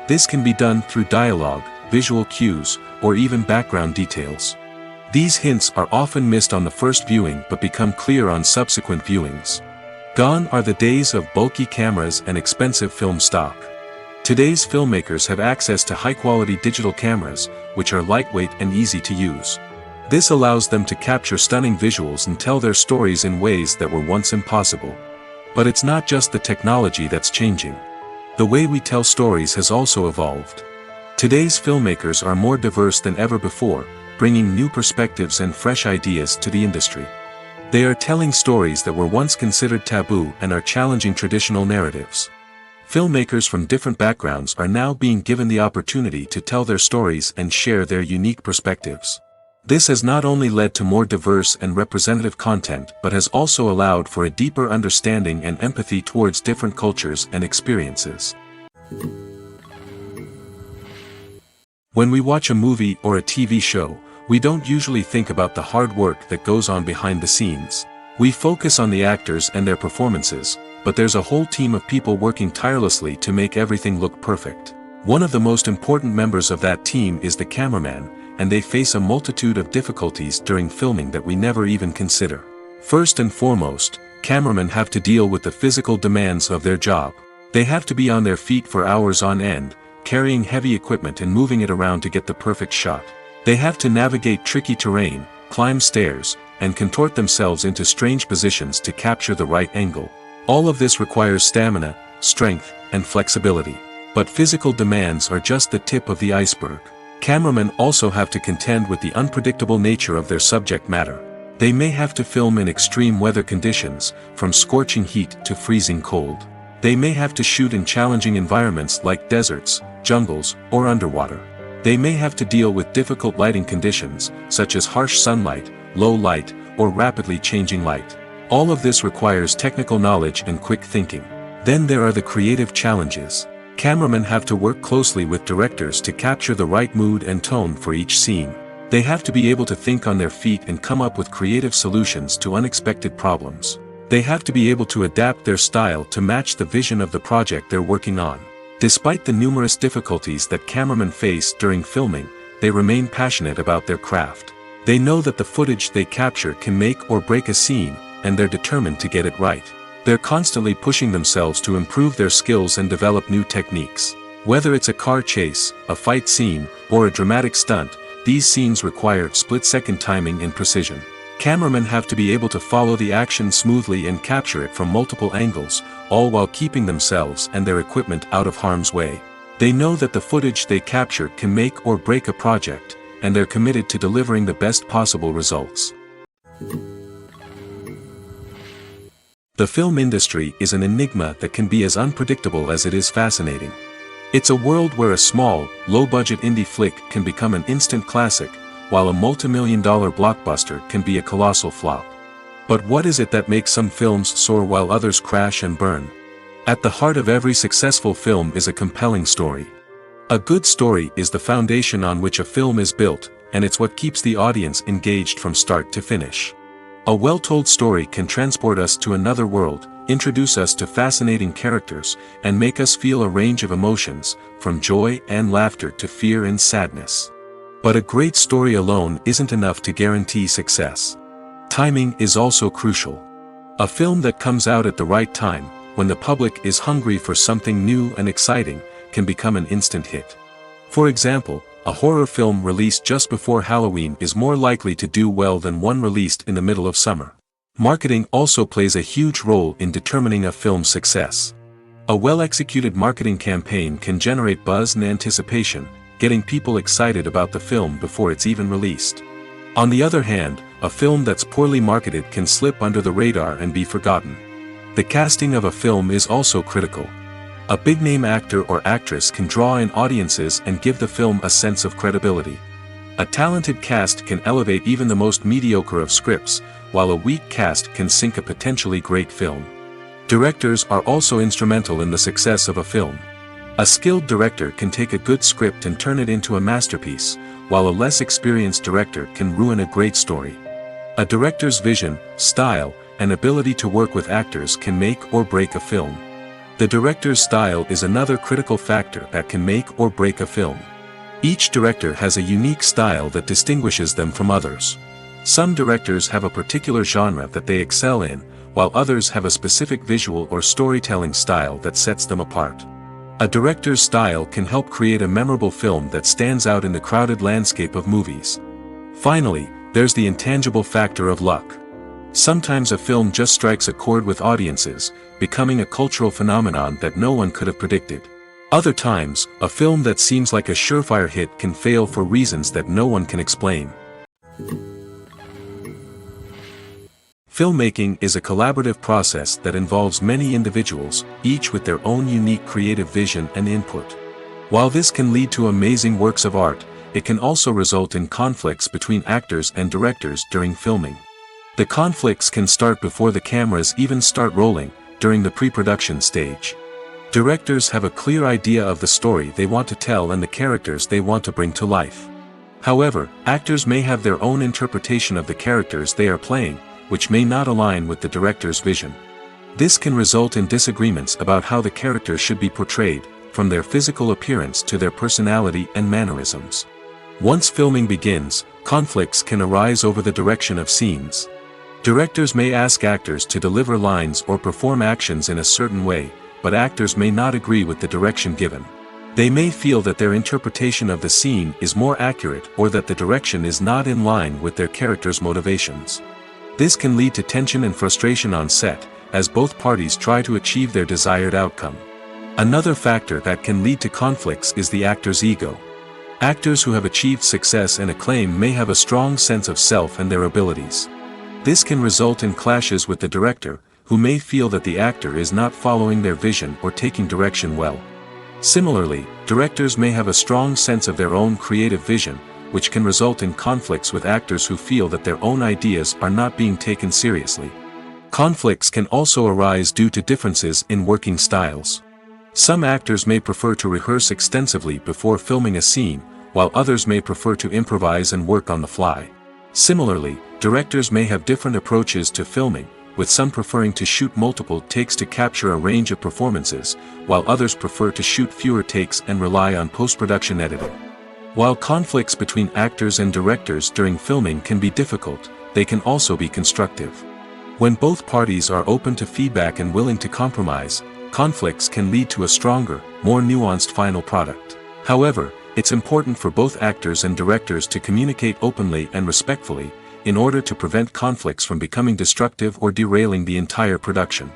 This can be done through dialogue, visual cues, or even background details. These hints are often missed on the first viewing but become clear on subsequent viewings. Gone are the days of bulky cameras and expensive film stock. Today's filmmakers have access to high-quality digital cameras, which are lightweight and easy to use. This allows them to capture stunning visuals and tell their stories in ways that were once impossible. But it's not just the technology that's changing. The way we tell stories has also evolved. Today's filmmakers are more diverse than ever before, bringing new perspectives and fresh ideas to the industry. They are telling stories that were once considered taboo and are challenging traditional narratives. Filmmakers from different backgrounds are now being given the opportunity to tell their stories and share their unique perspectives. This has not only led to more diverse and representative content but has also allowed for a deeper understanding and empathy towards different cultures and experiences. When we watch a movie or a TV show, we don't usually think about the hard work that goes on behind the scenes. We focus on the actors and their performances, but there's a whole team of people working tirelessly to make everything look perfect. One of the most important members of that team is the cameraman, and they face a multitude of difficulties during filming that we never even consider. First and foremost, cameramen have to deal with the physical demands of their job. They have to be on their feet for hours on end, carrying heavy equipment and moving it around to get the perfect shot. They have to navigate tricky terrain, climb stairs, and contort themselves into strange positions to capture the right angle. All of this requires stamina, strength, and flexibility. But physical demands are just the tip of the iceberg. Cameramen also have to contend with the unpredictable nature of their subject matter. They may have to film in extreme weather conditions, from scorching heat to freezing cold. They may have to shoot in challenging environments like deserts, jungles, or underwater. They may have to deal with difficult lighting conditions, such as harsh sunlight, low light, or rapidly changing light. All of this requires technical knowledge and quick thinking. Then there are the creative challenges. Cameramen have to work closely with directors to capture the right mood and tone for each scene. They have to be able to think on their feet and come up with creative solutions to unexpected problems. They have to be able to adapt their style to match the vision of the project they're working on. Despite the numerous difficulties that cameramen face during filming, they remain passionate about their craft. They know that the footage they capture can make or break a scene, and they're determined to get it right. They're constantly pushing themselves to improve their skills and develop new techniques. Whether it's a car chase, a fight scene, or a dramatic stunt, these scenes require split-second timing and precision. Cameramen have to be able to follow the action smoothly and capture it from multiple angles, all while keeping themselves and their equipment out of harm's way. They know that the footage they capture can make or break a project, and they're committed to delivering the best possible results. The film industry is an enigma that can be as unpredictable as it is fascinating. It's a world where a small, low-budget indie flick can become an instant classic, while a multi-million-dollar blockbuster can be a colossal flop. But what is it that makes some films soar while others crash and burn? At the heart of every successful film is a compelling story. A good story is the foundation on which a film is built, and it's what keeps the audience engaged from start to finish. A well-told story can transport us to another world, introduce us to fascinating characters, and make us feel a range of emotions, from joy and laughter to fear and sadness. But a great story alone isn't enough to guarantee success. Timing is also crucial. A film that comes out at the right time, when the public is hungry for something new and exciting, can become an instant hit. For example, a horror film released just before Halloween is more likely to do well than one released in the middle of summer. Marketing also plays a huge role in determining a film's success. A well-executed marketing campaign can generate buzz and anticipation, getting people excited about the film before it's even released. On the other hand, a film that's poorly marketed can slip under the radar and be forgotten. The casting of a film is also critical. A big-name actor or actress can draw in audiences and give the film a sense of credibility. A talented cast can elevate even the most mediocre of scripts, while a weak cast can sink a potentially great film. Directors are also instrumental in the success of a film. A skilled director can take a good script and turn it into a masterpiece, while a less experienced director can ruin a great story. A director's vision, style, and ability to work with actors can make or break a film. The director's style is another critical factor that can make or break a film. Each director has a unique style that distinguishes them from others. Some directors have a particular genre that they excel in, while others have a specific visual or storytelling style that sets them apart. A director's style can help create a memorable film that stands out in the crowded landscape of movies. Finally, there's the intangible factor of luck. Sometimes a film just strikes a chord with audiences, becoming a cultural phenomenon that no one could have predicted. Other times, a film that seems like a surefire hit can fail for reasons that no one can explain. Filmmaking is a collaborative process that involves many individuals, each with their own unique creative vision and input. While this can lead to amazing works of art, it can also result in conflicts between actors and directors during filming. The conflicts can start before the cameras even start rolling, during the pre-production stage. Directors have a clear idea of the story they want to tell and the characters they want to bring to life. However, actors may have their own interpretation of the characters they are playing, which may not align with the director's vision. This can result in disagreements about how the characters should be portrayed, from their physical appearance to their personality and mannerisms. Once filming begins, conflicts can arise over the direction of scenes. Directors may ask actors to deliver lines or perform actions in a certain way, but actors may not agree with the direction given. They may feel that their interpretation of the scene is more accurate or that the direction is not in line with their character's motivations. This can lead to tension and frustration on set, as both parties try to achieve their desired outcome. Another factor that can lead to conflicts is the actor's ego. Actors who have achieved success and acclaim may have a strong sense of self and their abilities. This can result in clashes with the director, who may feel that the actor is not following their vision or taking direction well. Similarly, directors may have a strong sense of their own creative vision, which can result in conflicts with actors who feel that their own ideas are not being taken seriously. Conflicts can also arise due to differences in working styles. Some actors may prefer to rehearse extensively before filming a scene, while others may prefer to improvise and work on the fly. Similarly, directors may have different approaches to filming, with some preferring to shoot multiple takes to capture a range of performances, while others prefer to shoot fewer takes and rely on post-production editing. While conflicts between actors and directors during filming can be difficult, they can also be constructive. When both parties are open to feedback and willing to compromise, conflicts can lead to a stronger, more nuanced final product. However, it's important for both actors and directors to communicate openly and respectfully, in order to prevent conflicts from becoming destructive or derailing the entire production.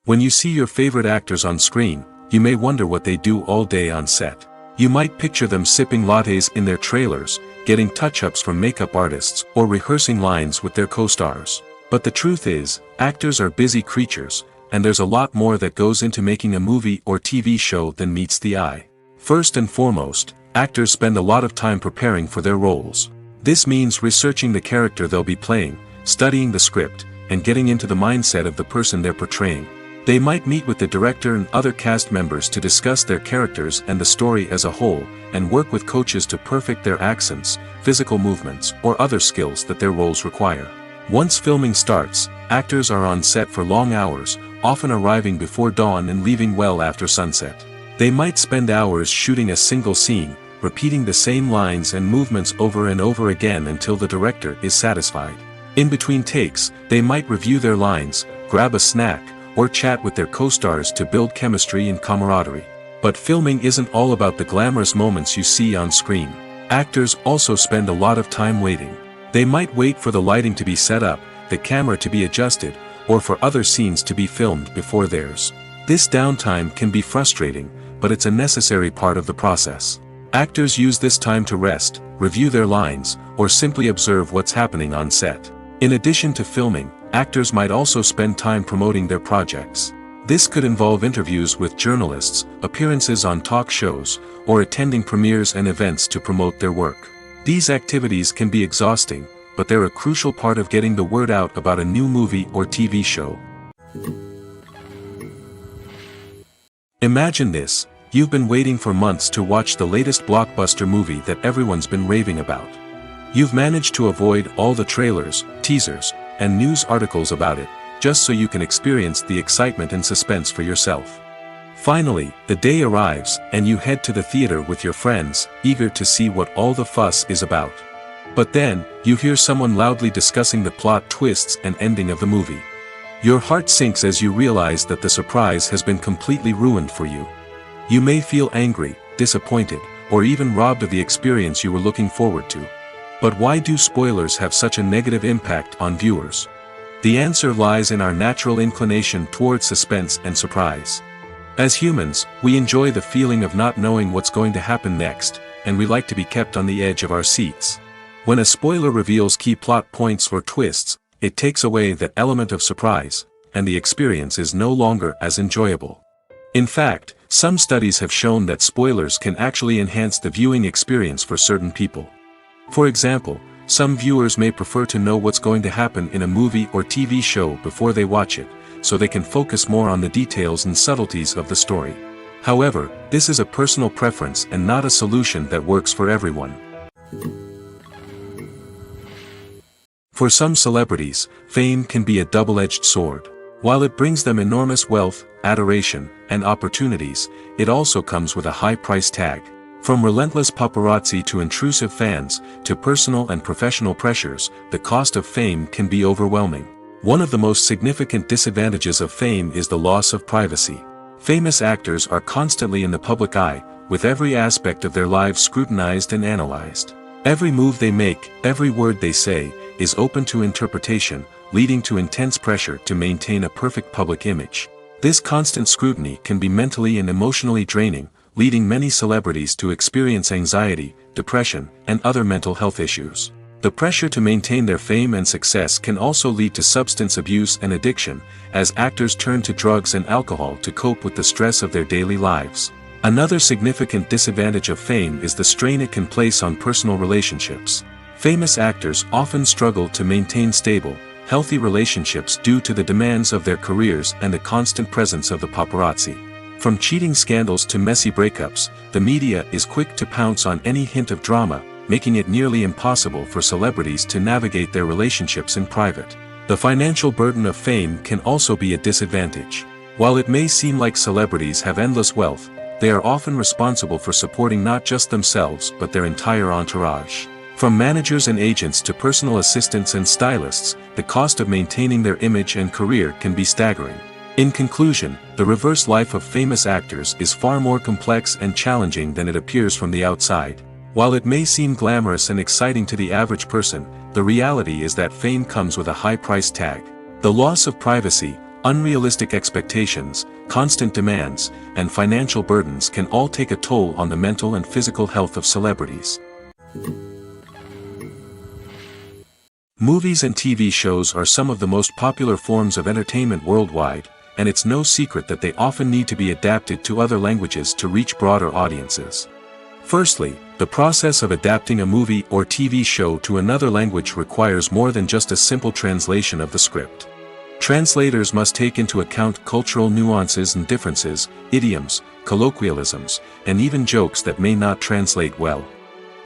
When you see your favorite actors on screen, you may wonder what they do all day on set. You might picture them sipping lattes in their trailers, getting touch-ups from makeup artists, or rehearsing lines with their co-stars. But the truth is, actors are busy creatures, and there's a lot more that goes into making a movie or TV show than meets the eye. First and foremost, actors spend a lot of time preparing for their roles. This means researching the character they'll be playing, studying the script, and getting into the mindset of the person they're portraying. They might meet with the director and other cast members to discuss their characters and the story as a whole, and work with coaches to perfect their accents, physical movements, or other skills that their roles require. Once filming starts, actors are on set for long hours, often arriving before dawn and leaving well after sunset. They might spend hours shooting a single scene, repeating the same lines and movements over and over again until the director is satisfied. In between takes, they might review their lines, grab a snack, or chat with their co-stars to build chemistry and camaraderie. But filming isn't all about the glamorous moments you see on screen. Actors also spend a lot of time waiting. They might wait for the lighting to be set up, the camera to be adjusted, or for other scenes to be filmed before theirs. This downtime can be frustrating, but it's a necessary part of the process. Actors use this time to rest, review their lines, or simply observe what's happening on set. In addition to filming, actors might also spend time promoting their projects. This could involve interviews with journalists, appearances on talk shows, or attending premieres and events to promote their work. These activities can be exhausting, but they're a crucial part of getting the word out about a new movie or TV show. Imagine this: you've been waiting for months to watch the latest blockbuster movie that everyone's been raving about. You've managed to avoid all the trailers, teasers, and news articles about it, just so you can experience the excitement and suspense for yourself. Finally, the day arrives, and you head to the theater with your friends, eager to see what all the fuss is about. But then, you hear someone loudly discussing the plot twists and ending of the movie. Your heart sinks as you realize that the surprise has been completely ruined for you. You may feel angry, disappointed, or even robbed of the experience you were looking forward to. But why do spoilers have such a negative impact on viewers? The answer lies in our natural inclination towards suspense and surprise. As humans, we enjoy the feeling of not knowing what's going to happen next, and we like to be kept on the edge of our seats. When a spoiler reveals key plot points or twists, it takes away that element of surprise, and the experience is no longer as enjoyable. In fact, some studies have shown that spoilers can actually enhance the viewing experience for certain people. For example, some viewers may prefer to know what's going to happen in a movie or TV show before they watch it, so they can focus more on the details and subtleties of the story. However, this is a personal preference and not a solution that works for everyone. For some celebrities, fame can be a double-edged sword. While it brings them enormous wealth, adoration, and opportunities, it also comes with a high price tag. From relentless paparazzi to intrusive fans, to personal and professional pressures, the cost of fame can be overwhelming. One of the most significant disadvantages of fame is the loss of privacy. Famous actors are constantly in the public eye, with every aspect of their lives scrutinized and analyzed. Every move they make, every word they say, is open to interpretation, leading to intense pressure to maintain a perfect public image. This constant scrutiny can be mentally and emotionally draining, leading many celebrities to experience anxiety, depression, and other mental health issues. The pressure to maintain their fame and success can also lead to substance abuse and addiction, as actors turn to drugs and alcohol to cope with the stress of their daily lives. Another significant disadvantage of fame is the strain it can place on personal relationships. Famous actors often struggle to maintain stable, healthy relationships due to the demands of their careers and the constant presence of the paparazzi. From cheating scandals to messy breakups, the media is quick to pounce on any hint of drama, making it nearly impossible for celebrities to navigate their relationships in private. The financial burden of fame can also be a disadvantage. While it may seem like celebrities have endless wealth, they are often responsible for supporting not just themselves but their entire entourage. From managers and agents to personal assistants and stylists, the cost of maintaining their image and career can be staggering. In conclusion, the reverse life of famous actors is far more complex and challenging than it appears from the outside. While it may seem glamorous and exciting to the average person, the reality is that fame comes with a high price tag. The loss of privacy, unrealistic expectations, constant demands, and financial burdens can all take a toll on the mental and physical health of celebrities. Movies and TV shows are some of the most popular forms of entertainment worldwide, and it's no secret that they often need to be adapted to other languages to reach broader audiences. Firstly, the process of adapting a movie or TV show to another language requires more than just a simple translation of the script. Translators must take into account cultural nuances and differences, idioms, colloquialisms, and even jokes that may not translate well.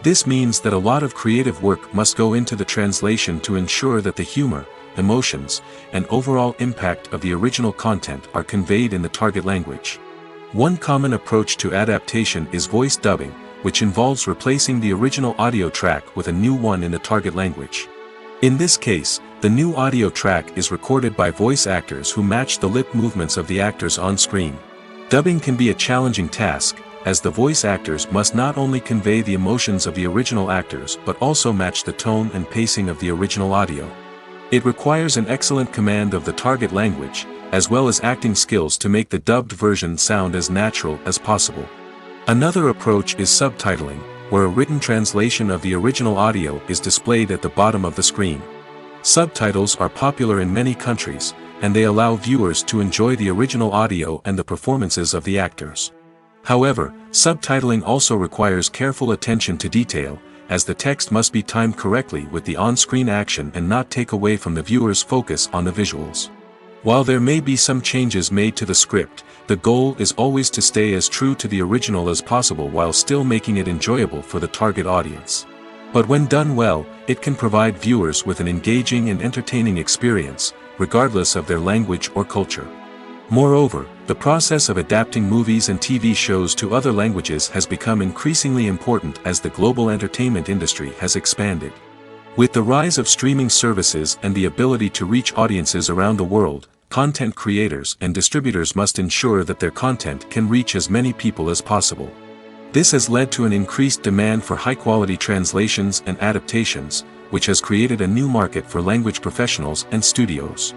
This means that a lot of creative work must go into the translation to ensure that the humor, emotions, and overall impact of the original content are conveyed in the target language. One common approach to adaptation is voice dubbing, which involves replacing the original audio track with a new one in the target language. In this case, the new audio track is recorded by voice actors who match the lip movements of the actors on screen. Dubbing can be a challenging task, as the voice actors must not only convey the emotions of the original actors but also match the tone and pacing of the original audio. It requires an excellent command of the target language, as well as acting skills to make the dubbed version sound as natural as possible. Another approach is subtitling, where a written translation of the original audio is displayed at the bottom of the screen. Subtitles are popular in many countries, and they allow viewers to enjoy the original audio and the performances of the actors. However, subtitling also requires careful attention to detail, as the text must be timed correctly with the on-screen action and not take away from the viewer's focus on the visuals. While there may be some changes made to the script, the goal is always to stay as true to the original as possible while still making it enjoyable for the target audience. But when done well, it can provide viewers with an engaging and entertaining experience, regardless of their language or culture. Moreover, the process of adapting movies and TV shows to other languages has become increasingly important as the global entertainment industry has expanded. With the rise of streaming services and the ability to reach audiences around the world, content creators and distributors must ensure that their content can reach as many people as possible. This has led to an increased demand for high-quality translations and adaptations, which has created a new market for language professionals and studios.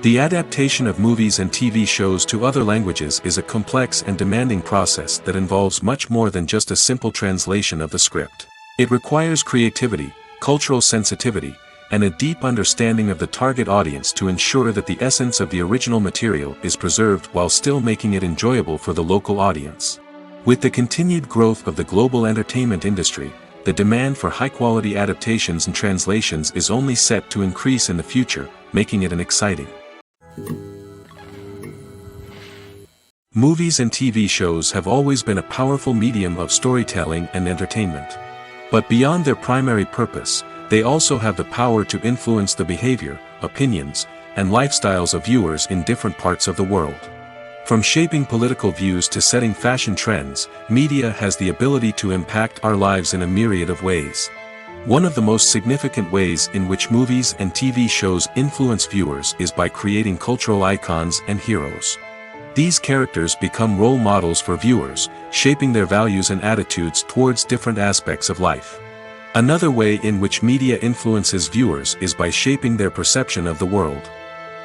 The adaptation of movies and TV shows to other languages is a complex and demanding process that involves much more than just a simple translation of the script. It requires creativity, cultural sensitivity, and a deep understanding of the target audience to ensure that the essence of the original material is preserved while still making it enjoyable for the local audience. With the continued growth of the global entertainment industry, the demand for high-quality adaptations and translations is only set to increase in the future, making it an exciting. Movies and TV shows have always been a powerful medium of storytelling and entertainment. But beyond their primary purpose, they also have the power to influence the behavior, opinions, and lifestyles of viewers in different parts of the world. From shaping political views to setting fashion trends, media has the ability to impact our lives in a myriad of ways. One of the most significant ways in which movies and TV shows influence viewers is by creating cultural icons and heroes. These characters become role models for viewers, shaping their values and attitudes towards different aspects of life. Another way in which media influences viewers is by shaping their perception of the world.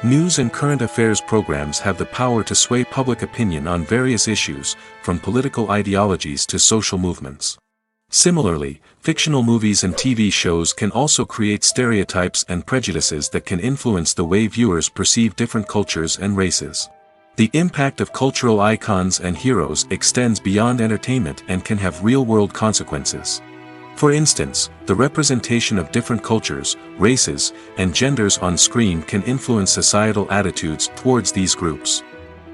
News and current affairs programs have the power to sway public opinion on various issues, from political ideologies to social movements. Similarly, fictional movies and TV shows can also create stereotypes and prejudices that can influence the way viewers perceive different cultures and races. The impact of cultural icons and heroes extends beyond entertainment and can have real-world consequences. For instance, the representation of different cultures, races, and genders on screen can influence societal attitudes towards these groups.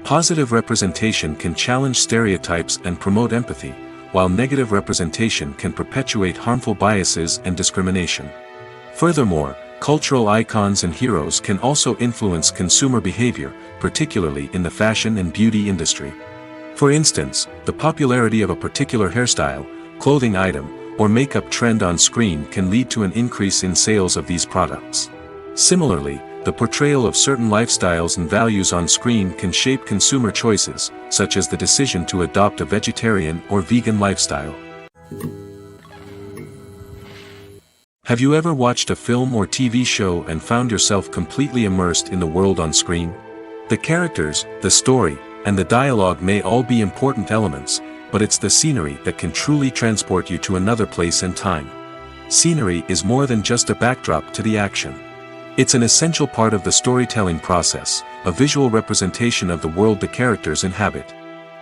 Positive representation can challenge stereotypes and promote empathy, while negative representation can perpetuate harmful biases and discrimination. Furthermore, cultural icons and heroes can also influence consumer behavior, particularly in the fashion and beauty industry. For instance, the popularity of a particular hairstyle, clothing item, or makeup trend on screen can lead to an increase in sales of these products. Similarly, the portrayal of certain lifestyles and values on screen can shape consumer choices, such as the decision to adopt a vegetarian or vegan lifestyle. Have you ever watched a film or TV show and found yourself completely immersed in the world on screen? The characters, the story, and the dialogue may all be important elements, but it's the scenery that can truly transport you to another place and time. Scenery is more than just a backdrop to the action. It's an essential part of the storytelling process, a visual representation of the world the characters inhabit.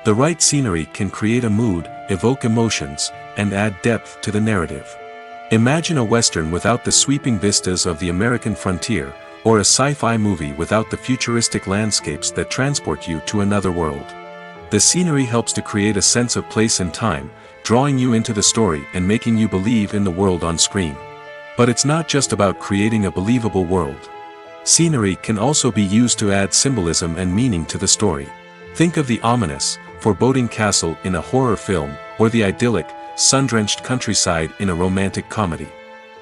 The right scenery can create a mood, evoke emotions, and add depth to the narrative. Imagine a Western without the sweeping vistas of the American frontier, or a sci-fi movie without the futuristic landscapes that transport you to another world. The scenery helps to create a sense of place and time, drawing you into the story and making you believe in the world on screen. But it's not just about creating a believable world. Scenery can also be used to add symbolism and meaning to the story. Think of the ominous, foreboding castle in a horror film, or the idyllic, sun-drenched countryside in a romantic comedy.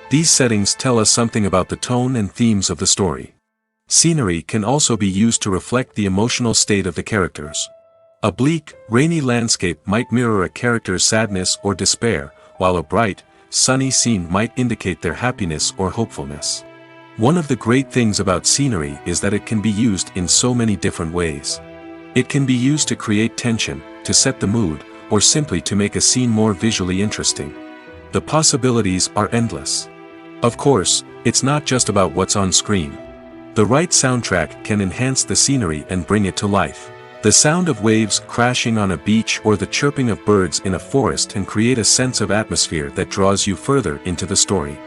These settings tell us something about the tone and themes of the story. Scenery can also be used to reflect the emotional state of the characters. A bleak, rainy landscape might mirror a character's sadness or despair, while a bright, sunny scene might indicate their happiness or hopefulness. One of the great things about scenery is that it can be used in so many different ways. It can be used to create tension, to set the mood, or simply to make a scene more visually interesting. The possibilities are endless. Of course, it's not just about what's on screen. The right soundtrack can enhance the scenery and bring it to life. The sound of waves crashing on a beach or the chirping of birds in a forest can create a sense of atmosphere that draws you further into the story.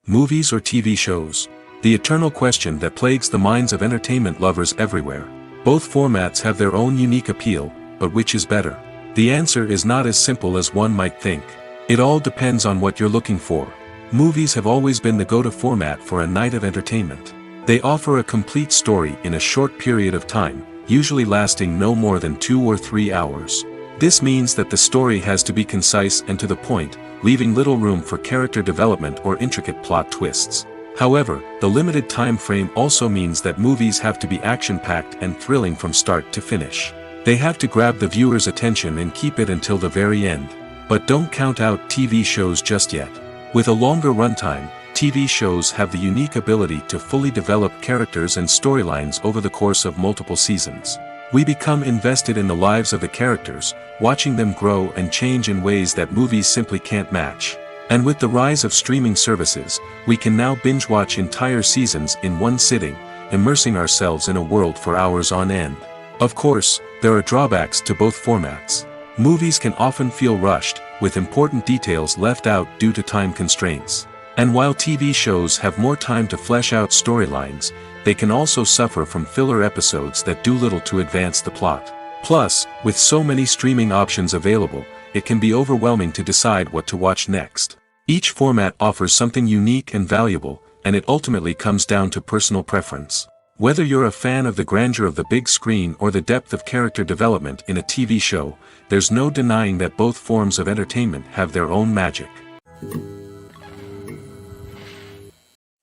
Movies or TV shows? The eternal question that plagues the minds of entertainment lovers everywhere. Both formats have their own unique appeal, but which is better? The answer is not as simple as one might think. It all depends on what you're looking for. Movies have always been the go-to format for a night of entertainment. They offer a complete story in a short period of time, usually lasting no more than 2 or 3 hours. This means that the story has to be concise and to the point, leaving little room for character development or intricate plot twists. However, the limited time frame also means that movies have to be action-packed and thrilling from start to finish. They have to grab the viewer's attention and keep it until the very end. But don't count out TV shows just yet. With a longer runtime, TV shows have the unique ability to fully develop characters and storylines over the course of multiple seasons. We become invested in the lives of the characters, watching them grow and change in ways that movies simply can't match. And with the rise of streaming services, we can now binge-watch entire seasons in one sitting, immersing ourselves in a world for hours on end. Of course, there are drawbacks to both formats. Movies can often feel rushed, with important details left out due to time constraints. And while TV shows have more time to flesh out storylines, they can also suffer from filler episodes that do little to advance the plot. Plus, with so many streaming options available, it can be overwhelming to decide what to watch next. Each format offers something unique and valuable, and it ultimately comes down to personal preference. Whether you're a fan of the grandeur of the big screen or the depth of character development in a TV show, there's no denying that both forms of entertainment have their own magic.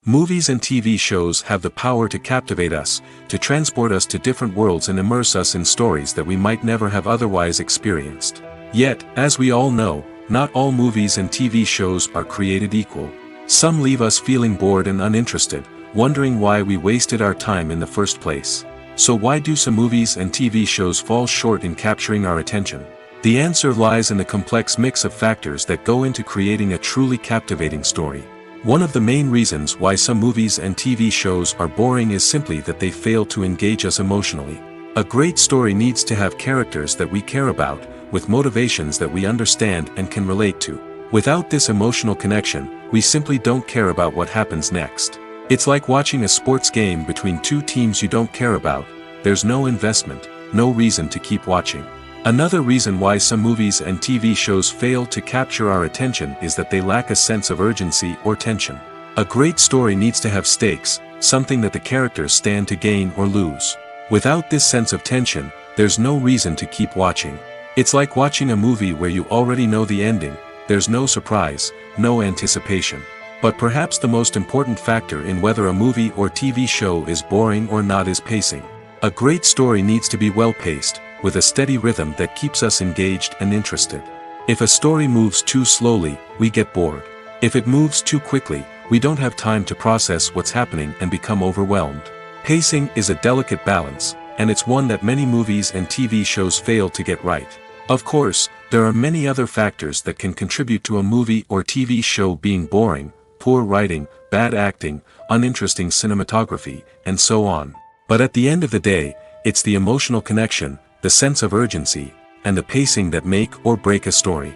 Movies and TV shows have the power to captivate us, to transport us to different worlds and immerse us in stories that we might never have otherwise experienced. Yet, as we all know, not all movies and TV shows are created equal. Some leave us feeling bored and uninterested, wondering why we wasted our time in the first place. So why do some movies and TV shows fall short in capturing our attention? The answer lies in the complex mix of factors that go into creating a truly captivating story. One of the main reasons why some movies and TV shows are boring is simply that they fail to engage us emotionally. A great story needs to have characters that we care about, with motivations that we understand and can relate to. Without this emotional connection, we simply don't care about what happens next. It's like watching a sports game between two teams you don't care about. There's no investment, no reason to keep watching. Another reason why some movies and TV shows fail to capture our attention is that they lack a sense of urgency or tension. A great story needs to have stakes, something that the characters stand to gain or lose. Without this sense of tension, there's no reason to keep watching. It's like watching a movie where you already know the ending. There's no surprise, no anticipation. But perhaps the most important factor in whether a movie or TV show is boring or not is pacing. A great story needs to be well-paced, with a steady rhythm that keeps us engaged and interested. If a story moves too slowly, we get bored. If it moves too quickly, we don't have time to process what's happening and become overwhelmed. Pacing is a delicate balance, and it's one that many movies and TV shows fail to get right. Of course, there are many other factors that can contribute to a movie or TV show being boring: poor writing, bad acting, uninteresting cinematography, and so on. But at the end of the day, it's the emotional connection, the sense of urgency, and the pacing that make or break a story.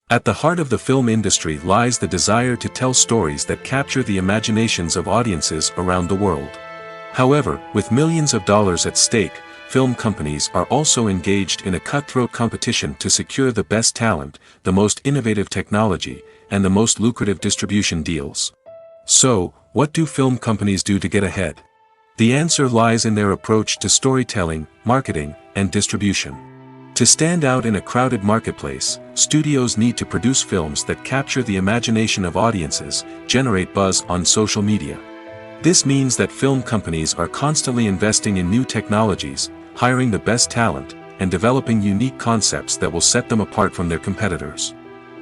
At the heart of the film industry lies the desire to tell stories that capture the imaginations of audiences around the world. However, with millions of dollars at stake, film companies are also engaged in a cutthroat competition to secure the best talent, the most innovative technology, and the most lucrative distribution deals. So, what do film companies do to get ahead? The answer lies in their approach to storytelling, marketing, and distribution. To stand out in a crowded marketplace, studios need to produce films that capture the imagination of audiences, generate buzz on social media. This means that film companies are constantly investing in new technologies, hiring the best talent, and developing unique concepts that will set them apart from their competitors.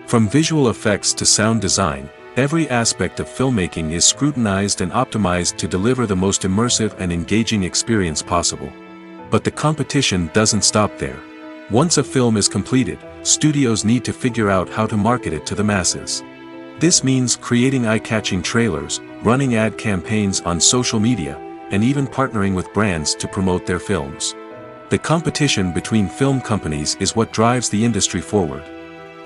From visual effects to sound design, every aspect of filmmaking is scrutinized and optimized to deliver the most immersive and engaging experience possible. But the competition doesn't stop there. Once a film is completed, studios need to figure out how to market it to the masses. This means creating eye-catching trailers, running ad campaigns on social media, and even partnering with brands to promote their films. The competition between film companies is what drives the industry forward.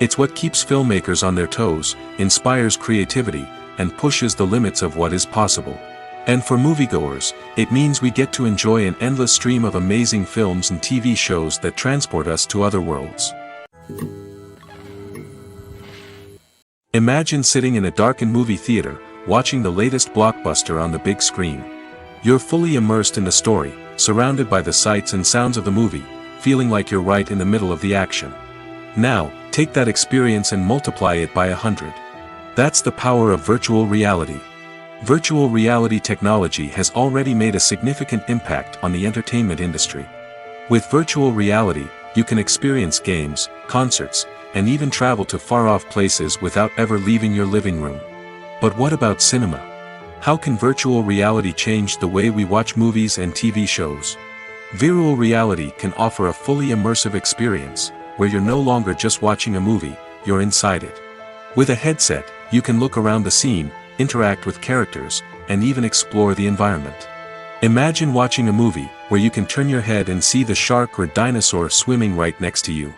It's what keeps filmmakers on their toes, inspires creativity, and pushes the limits of what is possible. And for moviegoers, it means we get to enjoy an endless stream of amazing films and TV shows that transport us to other worlds. Imagine sitting in a darkened movie theater, watching the latest blockbuster on the big screen. You're fully immersed in the story, surrounded by the sights and sounds of the movie, feeling like you're right in the middle of the action. Now, take that experience and multiply it by 100. That's the power of virtual reality. Virtual reality technology has already made a significant impact on the entertainment industry. With virtual reality, you can experience games, concerts, and even travel to far-off places without ever leaving your living room. But what about cinema? How can virtual reality change the way we watch movies and TV shows? Virtual reality can offer a fully immersive experience, where you're no longer just watching a movie, you're inside it. With a headset, you can look around the scene, interact with characters, and even explore the environment. Imagine watching a movie where you can turn your head and see the shark or dinosaur swimming right next to you.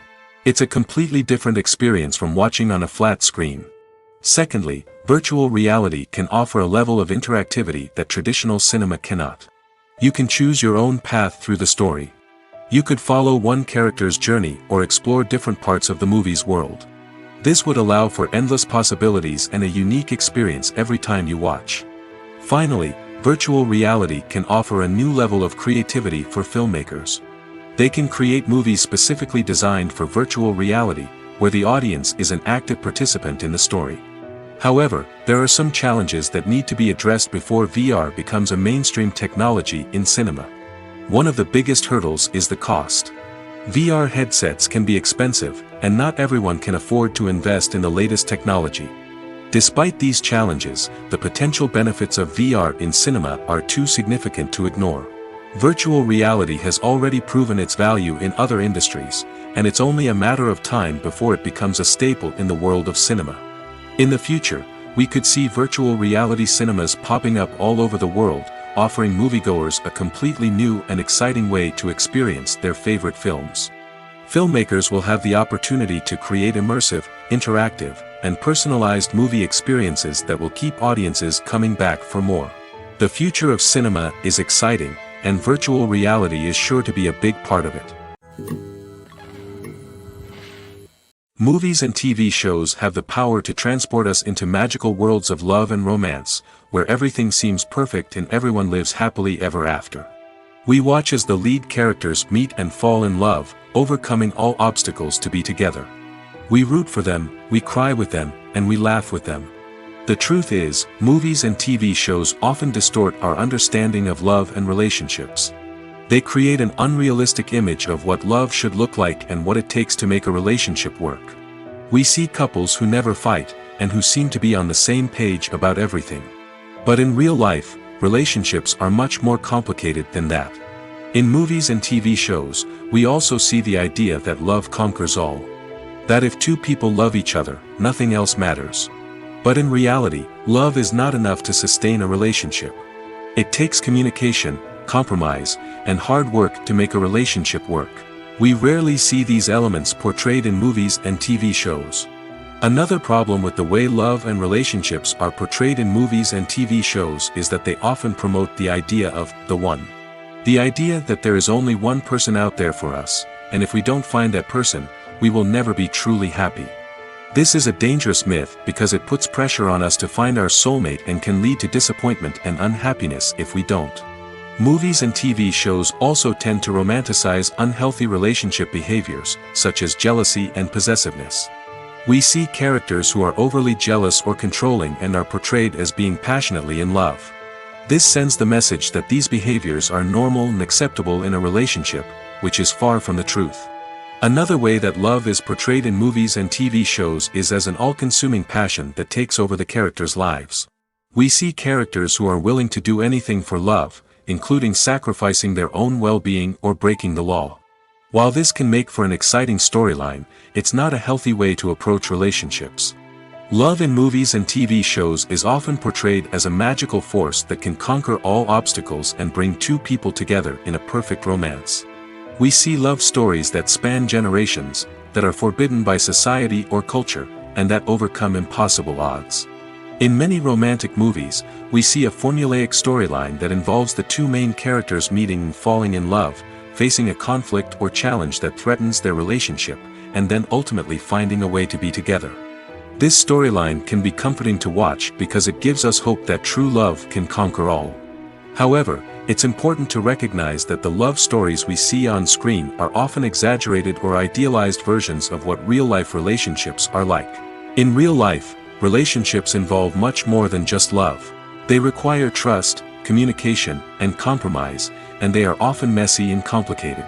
It's a completely different experience from watching on a flat screen. Secondly, virtual reality can offer a level of interactivity that traditional cinema cannot. You can choose your own path through the story. You could follow one character's journey or explore different parts of the movie's world. This would allow for endless possibilities and a unique experience every time you watch. Finally, virtual reality can offer a new level of creativity for filmmakers. They can create movies specifically designed for virtual reality, where the audience is an active participant in the story. However, there are some challenges that need to be addressed before VR becomes a mainstream technology in cinema. One of the biggest hurdles is the cost. VR headsets can be expensive, and not everyone can afford to invest in the latest technology. Despite these challenges, the potential benefits of VR in cinema are too significant to ignore. Virtual reality has already proven its value in other industries, and it's only a matter of time before it becomes a staple in the world of cinema. In the future, we could see virtual reality cinemas popping up all over the world, offering moviegoers a completely new and exciting way to experience their favorite films. Filmmakers will have the opportunity to create immersive, interactive, and personalized movie experiences that will keep audiences coming back for more. The future of cinema is exciting, and virtual reality is sure to be a big part of it. Movies and TV shows have the power to transport us into magical worlds of love and romance, where everything seems perfect and everyone lives happily ever after. We watch as the lead characters meet and fall in love, overcoming all obstacles to be together. We root for them, we cry with them, and we laugh with them. The truth is, movies and TV shows often distort our understanding of love and relationships. They create an unrealistic image of what love should look like and what it takes to make a relationship work. We see couples who never fight, and who seem to be on the same page about everything. But in real life, relationships are much more complicated than that. In movies and TV shows, we also see the idea that love conquers all. That if two people love each other, nothing else matters. But in reality, love is not enough to sustain a relationship. It takes communication, compromise, and hard work to make a relationship work. We rarely see these elements portrayed in movies and TV shows. Another problem with the way love and relationships are portrayed in movies and TV shows is that they often promote the idea of the one. The idea that there is only one person out there for us, and if we don't find that person, we will never be truly happy. This is a dangerous myth because it puts pressure on us to find our soulmate and can lead to disappointment and unhappiness if we don't. Movies and TV shows also tend to romanticize unhealthy relationship behaviors, such as jealousy and possessiveness. We see characters who are overly jealous or controlling and are portrayed as being passionately in love. This sends the message that these behaviors are normal and acceptable in a relationship, which is far from the truth. Another way that love is portrayed in movies and TV shows is as an all-consuming passion that takes over the characters' lives. We see characters who are willing to do anything for love, including sacrificing their own well-being or breaking the law. While this can make for an exciting storyline, it's not a healthy way to approach relationships. Love in movies and TV shows is often portrayed as a magical force that can conquer all obstacles and bring two people together in a perfect romance. We see love stories that span generations, that are forbidden by society or culture, and that overcome impossible odds. In many romantic movies, we see a formulaic storyline that involves the two main characters meeting and falling in love, facing a conflict or challenge that threatens their relationship, and then ultimately finding a way to be together. This storyline can be comforting to watch because it gives us hope that true love can conquer all. However, it's important to recognize that the love stories we see on screen are often exaggerated or idealized versions of what real-life relationships are like. In real life, relationships involve much more than just love. They require trust, communication, and compromise, and they are often messy and complicated.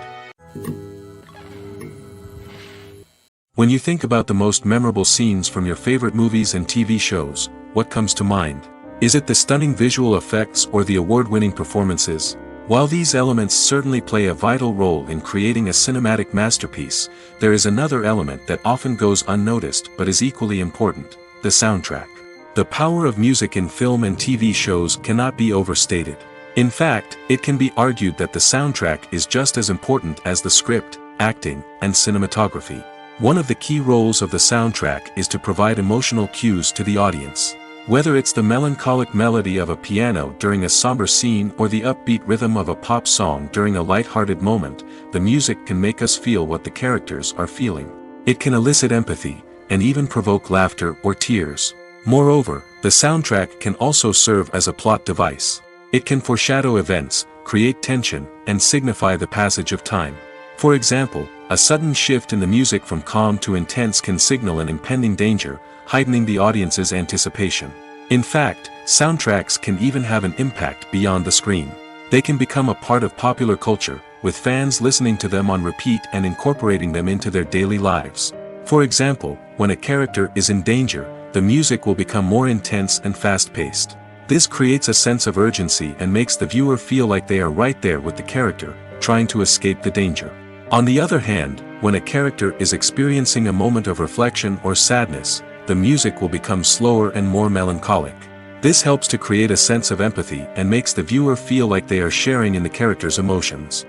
When you think about the most memorable scenes from your favorite movies and TV shows, what comes to mind? Is it the stunning visual effects or the award-winning performances? While these elements certainly play a vital role in creating a cinematic masterpiece, there is another element that often goes unnoticed but is equally important: the soundtrack. The power of music in film and TV shows cannot be overstated. In fact, it can be argued that the soundtrack is just as important as the script, acting, and cinematography. One of the key roles of the soundtrack is to provide emotional cues to the audience. Whether it's the melancholic melody of a piano during a somber scene or the upbeat rhythm of a pop song during a light-hearted moment, the music can make us feel what the characters are feeling. It can elicit empathy, and even provoke laughter or tears. Moreover, the soundtrack can also serve as a plot device. It can foreshadow events, create tension, and signify the passage of time. For example, a sudden shift in the music from calm to intense can signal an impending danger, heightening the audience's anticipation. In fact, soundtracks can even have an impact beyond the screen. They can become a part of popular culture, with fans listening to them on repeat and incorporating them into their daily lives. For example, when a character is in danger, the music will become more intense and fast-paced. This creates a sense of urgency and makes the viewer feel like they are right there with the character, trying to escape the danger. On the other hand, when a character is experiencing a moment of reflection or sadness, the music will become slower and more melancholic. This helps to create a sense of empathy and makes the viewer feel like they are sharing in the character's emotions.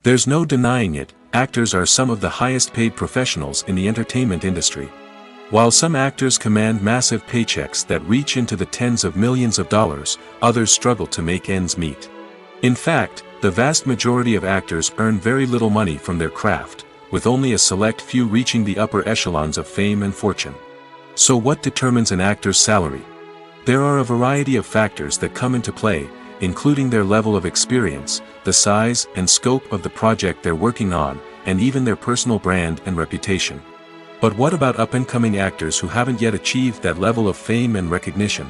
There's no denying it, actors are some of the highest paid professionals in the entertainment industry. While some actors command massive paychecks that reach into the tens of millions of dollars, others struggle to make ends meet. In fact, the vast majority of actors earn very little money from their craft, with only a select few reaching the upper echelons of fame and fortune. So what determines an actor's salary? There are a variety of factors that come into play, including their level of experience, the size and scope of the project they're working on, and even their personal brand and reputation. But what about up-and-coming actors who haven't yet achieved that level of fame and recognition?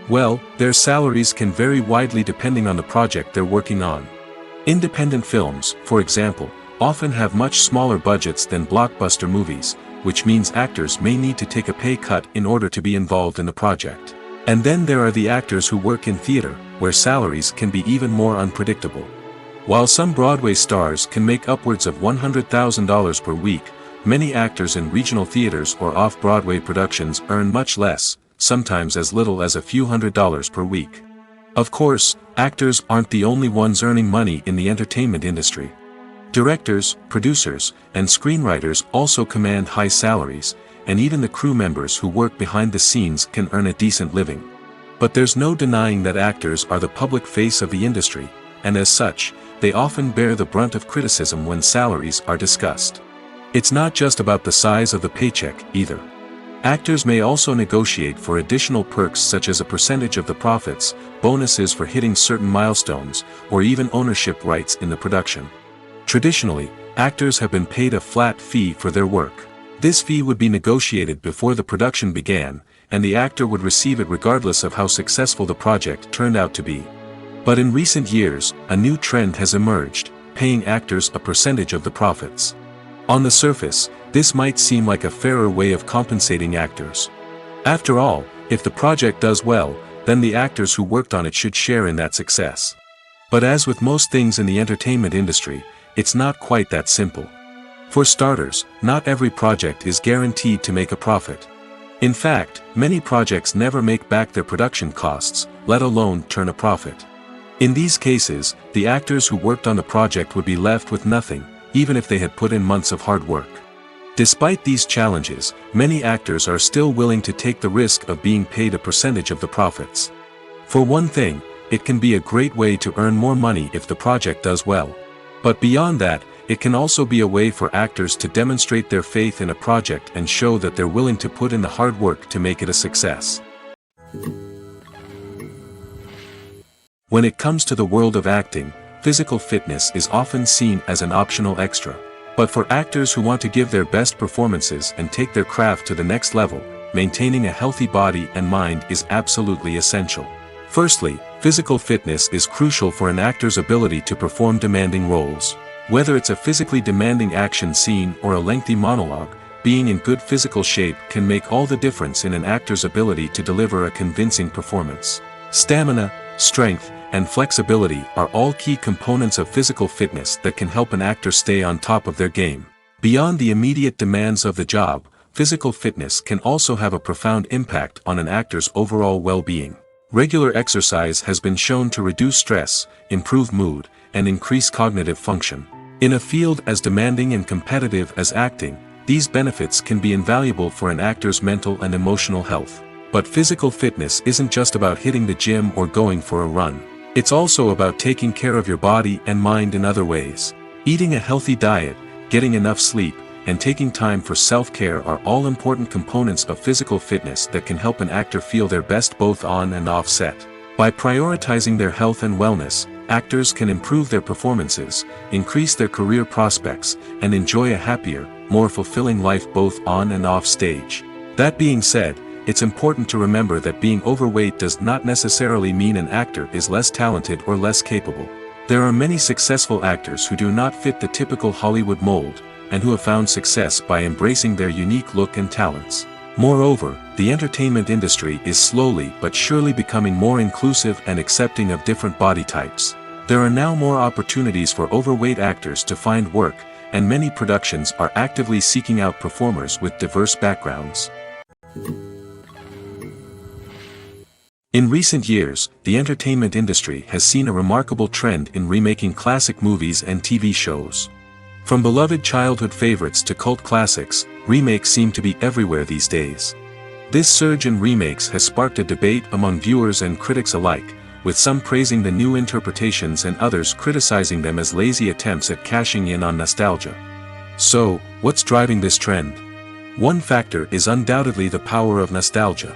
Well, their salaries can vary widely depending on the project they're working on. Independent films, for example, often have much smaller budgets than blockbuster movies, which means actors may need to take a pay cut in order to be involved in the project. And then there are the actors who work in theater, where salaries can be even more unpredictable. While some Broadway stars can make upwards of $100,000 per week, many actors in regional theaters or off-Broadway productions earn much less, sometimes as little as a few $100s per week. Of course, actors aren't the only ones earning money in the entertainment industry. Directors, producers, and screenwriters also command high salaries, and even the crew members who work behind the scenes can earn a decent living. But there's no denying that actors are the public face of the industry, and as such, they often bear the brunt of criticism when salaries are discussed. It's not just about the size of the paycheck, either. Actors may also negotiate for additional perks such as a percentage of the profits, bonuses for hitting certain milestones, or even ownership rights in the production. Traditionally, actors have been paid a flat fee for their work. This fee would be negotiated before the production began, and the actor would receive it regardless of how successful the project turned out to be. But in recent years, a new trend has emerged, paying actors a percentage of the profits. On the surface, this might seem like a fairer way of compensating actors. After all, if the project does well, then the actors who worked on it should share in that success. But as with most things in the entertainment industry, it's not quite that simple. For starters, not every project is guaranteed to make a profit. In fact, many projects never make back their production costs, let alone turn a profit. In these cases, the actors who worked on the project would be left with nothing, even if they had put in months of hard work. Despite these challenges, many actors are still willing to take the risk of being paid a percentage of the profits. For one thing, it can be a great way to earn more money if the project does well. But beyond that, it can also be a way for actors to demonstrate their faith in a project and show that they're willing to put in the hard work to make it a success. When it comes to the world of acting, physical fitness is often seen as an optional extra. But for actors who want to give their best performances and take their craft to the next level, maintaining a healthy body and mind is absolutely essential. Firstly, physical fitness is crucial for an actor's ability to perform demanding roles. Whether it's a physically demanding action scene or a lengthy monologue, being in good physical shape can make all the difference in an actor's ability to deliver a convincing performance. Stamina, strength, and flexibility are all key components of physical fitness that can help an actor stay on top of their game. Beyond the immediate demands of the job, physical fitness can also have a profound impact on an actor's overall well-being. Regular exercise has been shown to reduce stress, improve mood, and increase cognitive function. In a field as demanding and competitive as acting, these benefits can be invaluable for an actor's mental and emotional health. But physical fitness isn't just about hitting the gym or going for a run. It's also about taking care of your body and mind in other ways. Eating a healthy diet, getting enough sleep, and taking time for self-care are all important components of physical fitness that can help an actor feel their best both on and off set. By prioritizing their health and wellness, actors can improve their performances, increase their career prospects, and enjoy a happier, more fulfilling life both on and off stage. That being said, it's important to remember that being overweight does not necessarily mean an actor is less talented or less capable. There are many successful actors who do not fit the typical Hollywood mold, and who have found success by embracing their unique look and talents. Moreover, the entertainment industry is slowly but surely becoming more inclusive and accepting of different body types. There are now more opportunities for overweight actors to find work, and many productions are actively seeking out performers with diverse backgrounds. In recent years, the entertainment industry has seen a remarkable trend in remaking classic movies and TV shows. From beloved childhood favorites to cult classics, remakes seem to be everywhere these days. This surge in remakes has sparked a debate among viewers and critics alike, with some praising the new interpretations and others criticizing them as lazy attempts at cashing in on nostalgia. So, what's driving this trend? One factor is undoubtedly the power of nostalgia.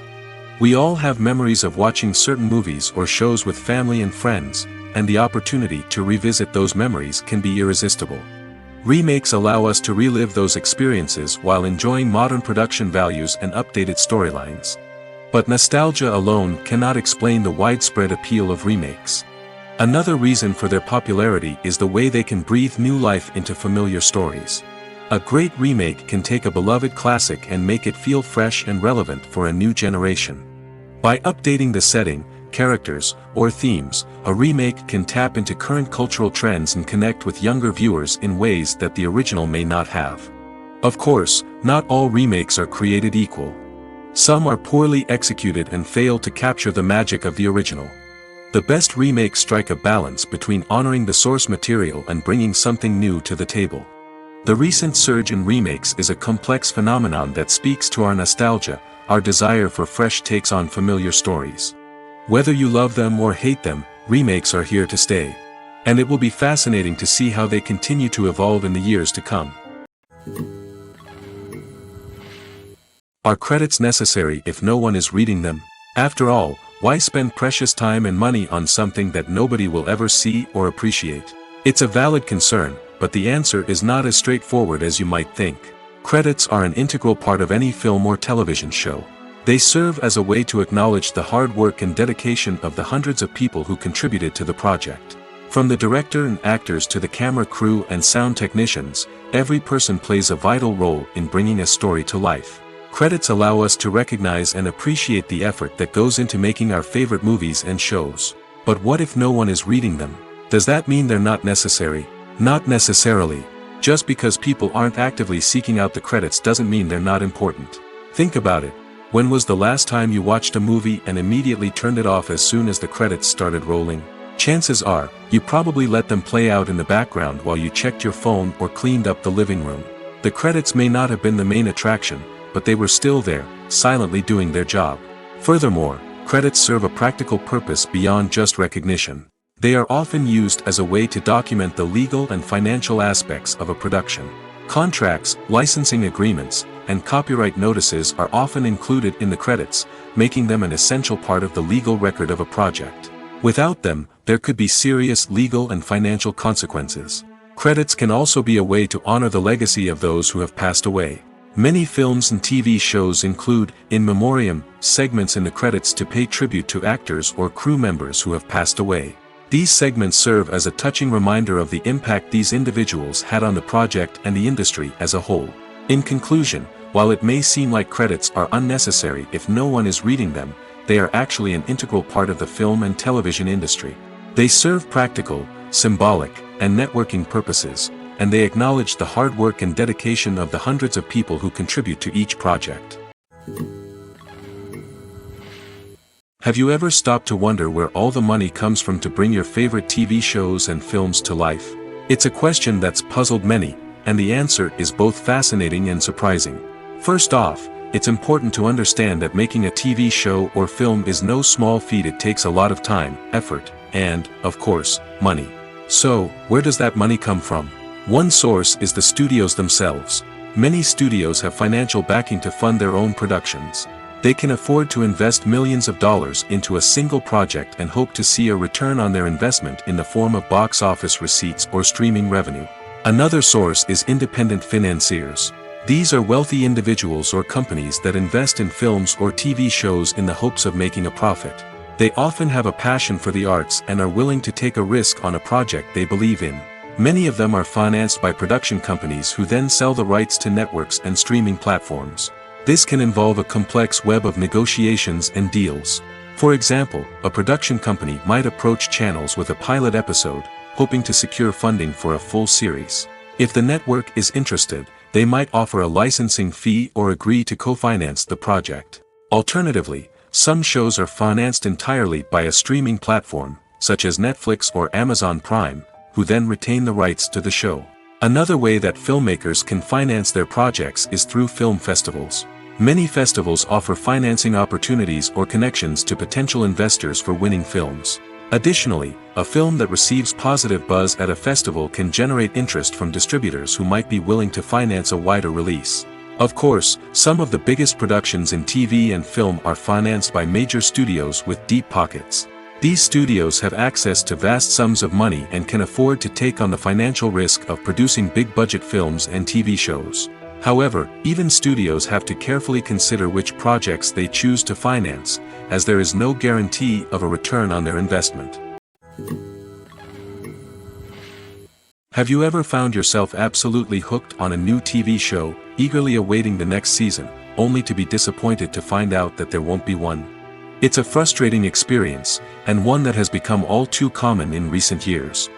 We all have memories of watching certain movies or shows with family and friends, and the opportunity to revisit those memories can be irresistible. Remakes allow us to relive those experiences while enjoying modern production values and updated storylines. But nostalgia alone cannot explain the widespread appeal of remakes. Another reason for their popularity is the way they can breathe new life into familiar stories. A great remake can take a beloved classic and make it feel fresh and relevant for a new generation. By updating the setting, characters, or themes, a remake can tap into current cultural trends and connect with younger viewers in ways that the original may not have. Of course, not all remakes are created equal. Some are poorly executed and fail to capture the magic of the original. The best remakes strike a balance between honoring the source material and bringing something new to the table. The recent surge in remakes is a complex phenomenon that speaks to our nostalgia, our desire for fresh takes on familiar stories. Whether you love them or hate them, remakes are here to stay. And it will be fascinating to see how they continue to evolve in the years to come. Are credits necessary if no one is reading them? After all, why spend precious time and money on something that nobody will ever see or appreciate? It's a valid concern, but the answer is not as straightforward as you might think. Credits are an integral part of any film or television show. They serve as a way to acknowledge the hard work and dedication of the hundreds of people who contributed to the project. From the director and actors to the camera crew and sound technicians, every person plays a vital role in bringing a story to life. Credits allow us to recognize and appreciate the effort that goes into making our favorite movies and shows. But what if no one is reading them? Does that mean they're not necessary? Not necessarily. Just because people aren't actively seeking out the credits doesn't mean they're not important. Think about it. When was the last time you watched a movie and immediately turned it off as soon as the credits started rolling? Chances are, you probably let them play out in the background while you checked your phone or cleaned up the living room. The credits may not have been the main attraction, but they were still there, silently doing their job. Furthermore, credits serve a practical purpose beyond just recognition. They are often used as a way to document the legal and financial aspects of a production. Contracts, licensing agreements, and copyright notices are often included in the credits, making them an essential part of the legal record of a project. Without them, there could be serious legal and financial consequences. Credits can also be a way to honor the legacy of those who have passed away. Many films and TV shows include, in memoriam, segments in the credits to pay tribute to actors or crew members who have passed away. These segments serve as a touching reminder of the impact these individuals had on the project and the industry as a whole. In conclusion, while it may seem like credits are unnecessary if no one is reading them, they are actually an integral part of the film and television industry. They serve practical, symbolic, and networking purposes, and they acknowledge the hard work and dedication of the hundreds of people who contribute to each project. Have you ever stopped to wonder where all the money comes from to bring your favorite TV shows and films to life? It's a question that's puzzled many, and the answer is both fascinating and surprising. First off, it's important to understand that making a TV show or film is no small feat. It takes a lot of time, effort, and, of course, money. So, where does that money come from? One source is the studios themselves. Many studios have financial backing to fund their own productions. They can afford to invest millions of dollars into a single project and hope to see a return on their investment in the form of box office receipts or streaming revenue. Another source is independent financiers. These are wealthy individuals or companies that invest in films or TV shows in the hopes of making a profit. They often have a passion for the arts and are willing to take a risk on a project they believe in. Many of them are financed by production companies who then sell the rights to networks and streaming platforms. This can involve a complex web of negotiations and deals. For example, a production company might approach channels with a pilot episode, hoping to secure funding for a full series. If the network is interested, they might offer a licensing fee or agree to co-finance the project. Alternatively, some shows are financed entirely by a streaming platform, such as Netflix or Amazon Prime, who then retain the rights to the show. Another way that filmmakers can finance their projects is through film festivals. Many festivals offer financing opportunities or connections to potential investors for winning films. Additionally, a film that receives positive buzz at a festival can generate interest from distributors who might be willing to finance a wider release. Of course, some of the biggest productions in TV and film are financed by major studios with deep pockets. These studios have access to vast sums of money and can afford to take on the financial risk of producing big-budget films and TV shows. However, even studios have to carefully consider which projects they choose to finance, as there is no guarantee of a return on their investment. Have you ever found yourself absolutely hooked on a new TV show, eagerly awaiting the next season, only to be disappointed to find out that there won't be one? It's a frustrating experience, and one that has become all too common in recent years.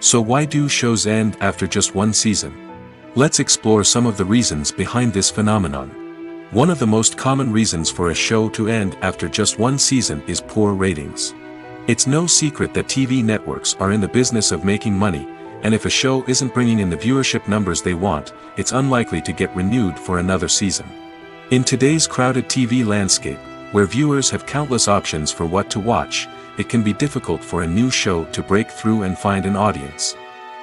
So why do shows end after just one season? Let's explore some of the reasons behind this phenomenon. One of the most common reasons for a show to end after just one season is poor ratings. It's no secret that TV networks are in the business of making money, and if a show isn't bringing in the viewership numbers they want, it's unlikely to get renewed for another season. In today's crowded TV landscape, where viewers have countless options for what to watch, it can be difficult for a new show to break through and find an audience.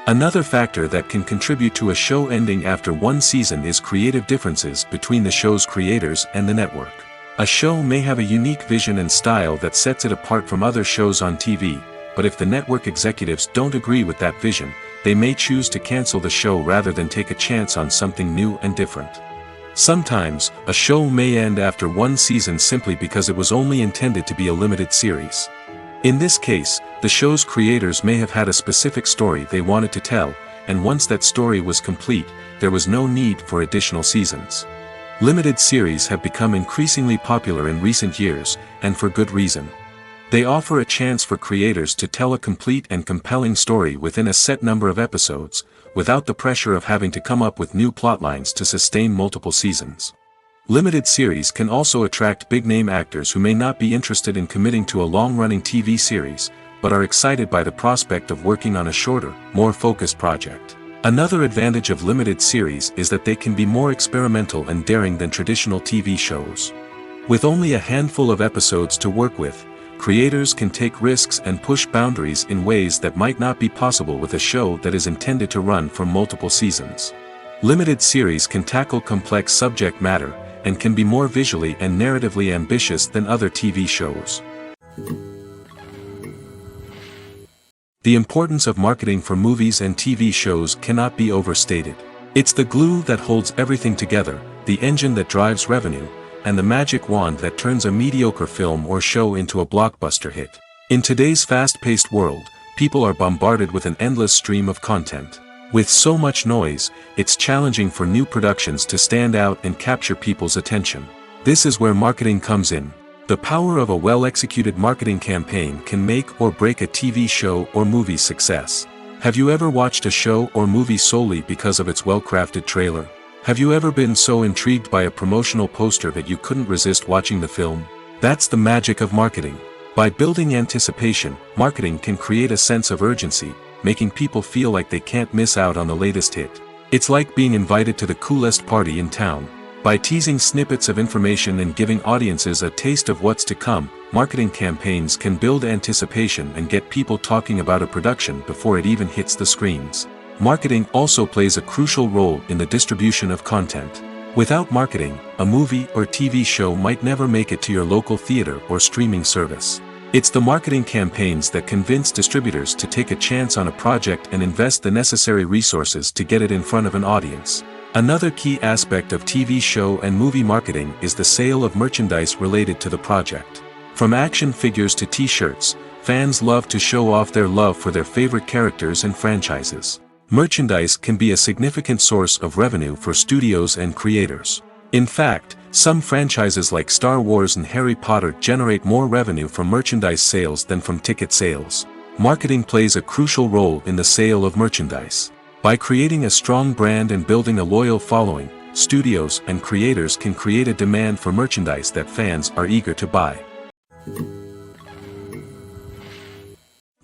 Another factor that can contribute to a show ending after one season is creative differences between the show's creators and the network. A show may have a unique vision and style that sets it apart from other shows on TV, but if the network executives don't agree with that vision, they may choose to cancel the show rather than take a chance on something new and different. Sometimes, a show may end after one season simply because it was only intended to be a limited series. In this case, the show's creators may have had a specific story they wanted to tell, and once that story was complete, there was no need for additional seasons. Limited series have become increasingly popular in recent years, and for good reason. They offer a chance for creators to tell a complete and compelling story within a set number of episodes, without the pressure of having to come up with new plotlines to sustain multiple seasons. Limited series can also attract big-name actors who may not be interested in committing to a long-running TV series, but are excited by the prospect of working on a shorter, more focused project. Another advantage of limited series is that they can be more experimental and daring than traditional TV shows. With only a handful of episodes to work with, creators can take risks and push boundaries in ways that might not be possible with a show that is intended to run for multiple seasons. Limited series can tackle complex subject matter, and can be more visually and narratively ambitious than other TV shows. The importance of marketing for movies and TV shows cannot be overstated. It's the glue that holds everything together, the engine that drives revenue, and the magic wand that turns a mediocre film or show into a blockbuster hit. In today's fast-paced world, people are bombarded with an endless stream of content. With so much noise, it's challenging for new productions to stand out and capture people's attention. This is where marketing comes in. The power of a well-executed marketing campaign can make or break a TV show or movie's success. Have you ever watched a show or movie solely because of its well-crafted trailer? Have you ever been so intrigued by a promotional poster that you couldn't resist watching the film? That's the magic of marketing. By building anticipation, marketing can create a sense of urgency, making people feel like they can't miss out on the latest hit. It's like being invited to the coolest party in town. By teasing snippets of information and giving audiences a taste of what's to come, marketing campaigns can build anticipation and get people talking about a production before it even hits the screens. Marketing also plays a crucial role in the distribution of content. Without marketing, a movie or TV show might never make it to your local theater or streaming service. It's the marketing campaigns that convince distributors to take a chance on a project and invest the necessary resources to get it in front of an audience. Another key aspect of TV show and movie marketing is the sale of merchandise related to the project. From action figures to t-shirts, fans love to show off their love for their favorite characters and franchises. Merchandise can be a significant source of revenue for studios and creators. In fact, some franchises like Star Wars and Harry Potter generate more revenue from merchandise sales than from ticket sales. Marketing plays a crucial role in the sale of merchandise. By creating a strong brand and building a loyal following, studios and creators can create a demand for merchandise that fans are eager to buy.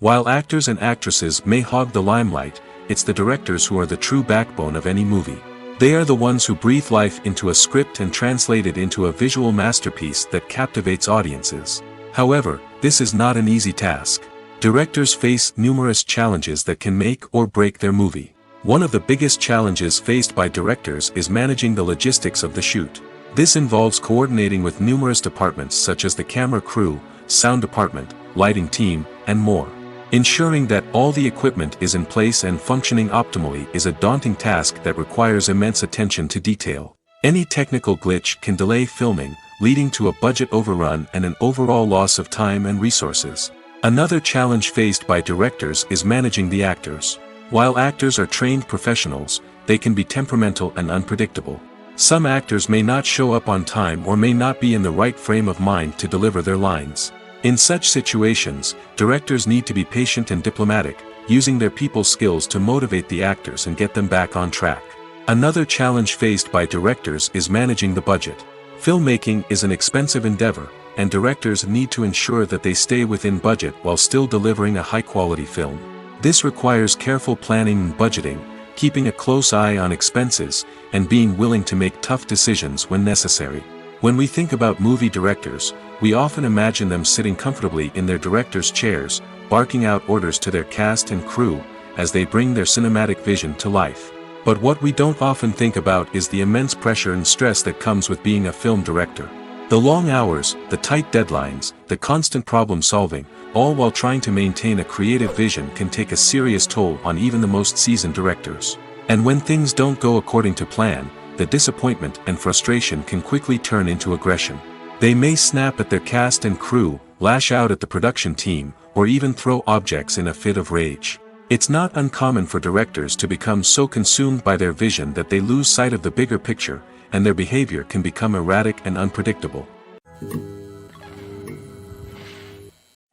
While actors and actresses may hog the limelight, it's the directors who are the true backbone of any movie. They are the ones who breathe life into a script and translate it into a visual masterpiece that captivates audiences. However, this is not an easy task. Directors face numerous challenges that can make or break their movie. One of the biggest challenges faced by directors is managing the logistics of the shoot. This involves coordinating with numerous departments such as the camera crew, sound department, lighting team, and more. Ensuring that all the equipment is in place and functioning optimally is a daunting task that requires immense attention to detail. Any technical glitch can delay filming, leading to a budget overrun and an overall loss of time and resources. Another challenge faced by directors is managing the actors. While actors are trained professionals, they can be temperamental and unpredictable. Some actors may not show up on time or may not be in the right frame of mind to deliver their lines. In such situations, directors need to be patient and diplomatic, using their people skills to motivate the actors and get them back on track. Another challenge faced by directors is managing the budget. Filmmaking is an expensive endeavor, and directors need to ensure that they stay within budget while still delivering a high-quality film. This requires careful planning and budgeting, keeping a close eye on expenses, and being willing to make tough decisions when necessary. When we think about movie directors, we often imagine them sitting comfortably in their director's chairs, barking out orders to their cast and crew, as they bring their cinematic vision to life. But what we don't often think about is the immense pressure and stress that comes with being a film director. The long hours, the tight deadlines, the constant problem solving, all while trying to maintain a creative vision can take a serious toll on even the most seasoned directors. And when things don't go according to plan, the disappointment and frustration can quickly turn into aggression. They may snap at their cast and crew, lash out at the production team, or even throw objects in a fit of rage. It's not uncommon for directors to become so consumed by their vision that they lose sight of the bigger picture, and their behavior can become erratic and unpredictable.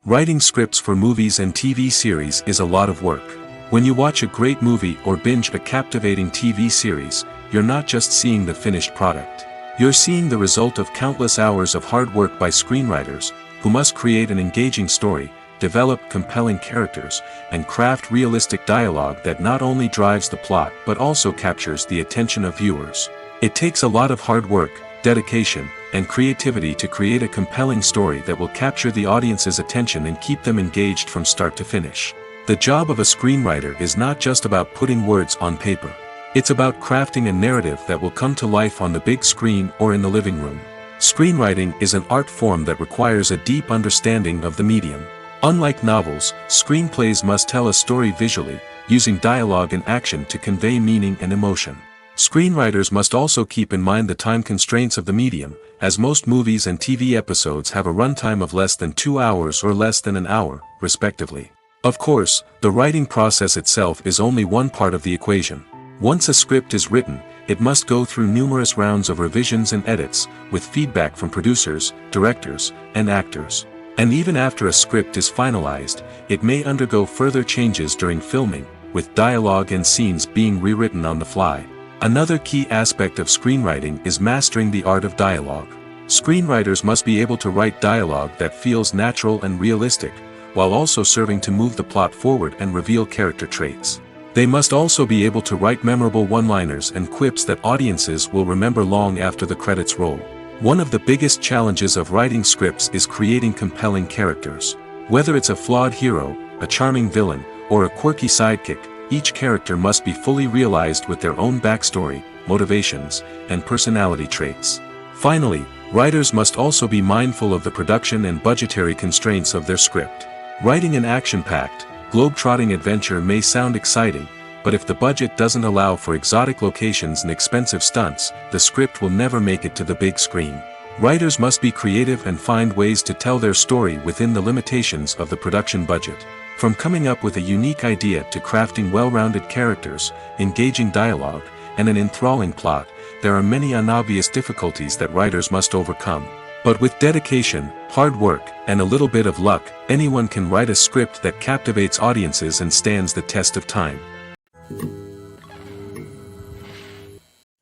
Writing scripts for movies and TV series is a lot of work. When you watch a great movie or binge a captivating TV series, you're not just seeing the finished product. You're seeing the result of countless hours of hard work by screenwriters, who must create an engaging story, develop compelling characters, and craft realistic dialogue that not only drives the plot but also captures the attention of viewers. It takes a lot of hard work, dedication, and creativity to create a compelling story that will capture the audience's attention and keep them engaged from start to finish. The job of a screenwriter is not just about putting words on paper. It's about crafting a narrative that will come to life on the big screen or in the living room. Screenwriting is an art form that requires a deep understanding of the medium. Unlike novels, screenplays must tell a story visually, using dialogue and action to convey meaning and emotion. Screenwriters must also keep in mind the time constraints of the medium, as most movies and TV episodes have a runtime of less than 2 hours or less than an hour, respectively. Of course, the writing process itself is only one part of the equation. Once a script is written, it must go through numerous rounds of revisions and edits, with feedback from producers, directors, and actors. And even after a script is finalized, it may undergo further changes during filming, with dialogue and scenes being rewritten on the fly. Another key aspect of screenwriting is mastering the art of dialogue. Screenwriters must be able to write dialogue that feels natural and realistic, while also serving to move the plot forward and reveal character traits. They must also be able to write memorable one-liners and quips that audiences will remember long after the credits roll. One of the biggest challenges of writing scripts is creating compelling characters. Whether it's a flawed hero, a charming villain, or a quirky sidekick, each character must be fully realized with their own backstory, motivations, and personality traits. Finally, writers must also be mindful of the production and budgetary constraints of their script. Writing an action-packed, globe-trotting adventure may sound exciting, but if the budget doesn't allow for exotic locations and expensive stunts, the script will never make it to the big screen. Writers must be creative and find ways to tell their story within the limitations of the production budget. From coming up with a unique idea to crafting well-rounded characters, engaging dialogue, and an enthralling plot, there are many unobvious difficulties that writers must overcome. But with dedication, hard work, and a little bit of luck, anyone can write a script that captivates audiences and stands the test of time.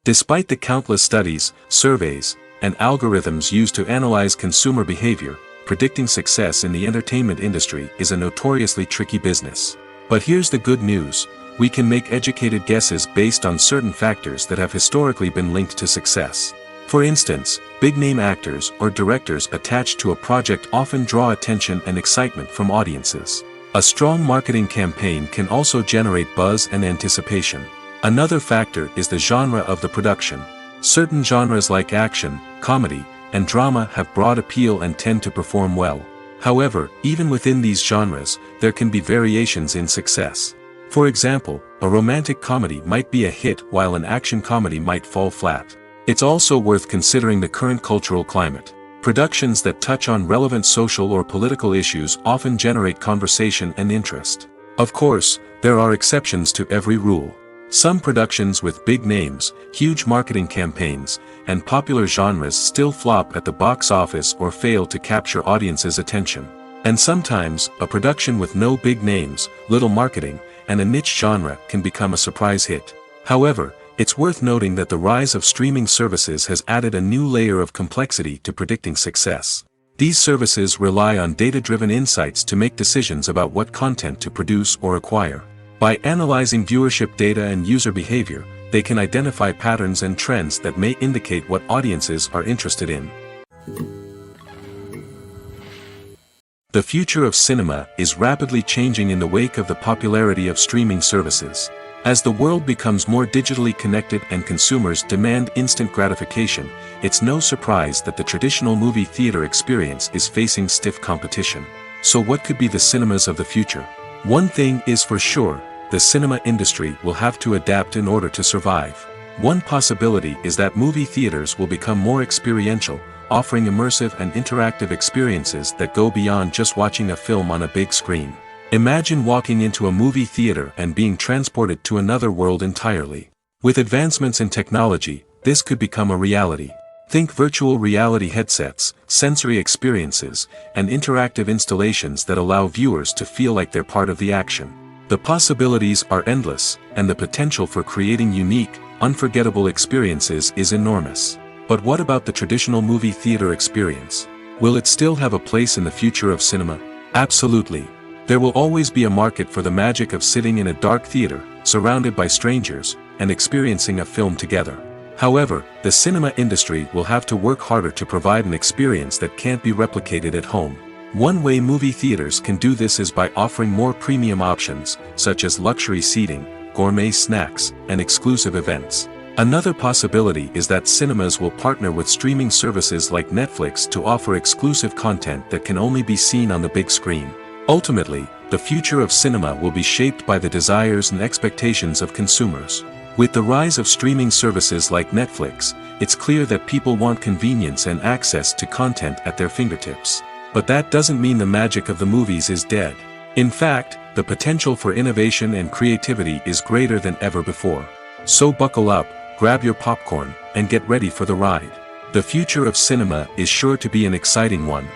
Despite the countless studies, surveys, and algorithms used to analyze consumer behavior, predicting success in the entertainment industry is a notoriously tricky business. But here's the good news: we can make educated guesses based on certain factors that have historically been linked to success. For instance, big-name actors or directors attached to a project often draw attention and excitement from audiences. A strong marketing campaign can also generate buzz and anticipation. Another factor is the genre of the production. Certain genres like action, comedy, and drama have broad appeal and tend to perform well. However, even within these genres, there can be variations in success. For example, a romantic comedy might be a hit while an action comedy might fall flat. It's also worth considering the current cultural climate. Productions that touch on relevant social or political issues often generate conversation and interest. Of course, there are exceptions to every rule. Some productions with big names, huge marketing campaigns, and popular genres still flop at the box office or fail to capture audiences' attention. And sometimes, a production with no big names, little marketing, and a niche genre can become a surprise hit. However, it's worth noting that the rise of streaming services has added a new layer of complexity to predicting success. These services rely on data-driven insights to make decisions about what content to produce or acquire. By analyzing viewership data and user behavior, they can identify patterns and trends that may indicate what audiences are interested in. The future of cinema is rapidly changing in the wake of the popularity of streaming services. As the world becomes more digitally connected and consumers demand instant gratification, it's no surprise that the traditional movie theater experience is facing stiff competition. So what could be the cinemas of the future? One thing is for sure: the cinema industry will have to adapt in order to survive. One possibility is that movie theaters will become more experiential, offering immersive and interactive experiences that go beyond just watching a film on a big screen. Imagine walking into a movie theater and being transported to another world entirely. With advancements in technology, this could become a reality. Think virtual reality headsets, sensory experiences, and interactive installations that allow viewers to feel like they're part of the action. The possibilities are endless, and the potential for creating unique, unforgettable experiences is enormous. But what about the traditional movie theater experience? Will it still have a place in the future of cinema? Absolutely. There will always be a market for the magic of sitting in a dark theater, surrounded by strangers, and experiencing a film together. However, the cinema industry will have to work harder to provide an experience that can't be replicated at home. One way movie theaters can do this is by offering more premium options, such as luxury seating, gourmet snacks, and exclusive events. Another possibility is that cinemas will partner with streaming services like Netflix to offer exclusive content that can only be seen on the big screen. Ultimately, the future of cinema will be shaped by the desires and expectations of consumers. With the rise of streaming services like Netflix, it's clear that people want convenience and access to content at their fingertips. But that doesn't mean the magic of the movies is dead. In fact, the potential for innovation and creativity is greater than ever before. So buckle up, grab your popcorn, and get ready for the ride. The future of cinema is sure to be an exciting one.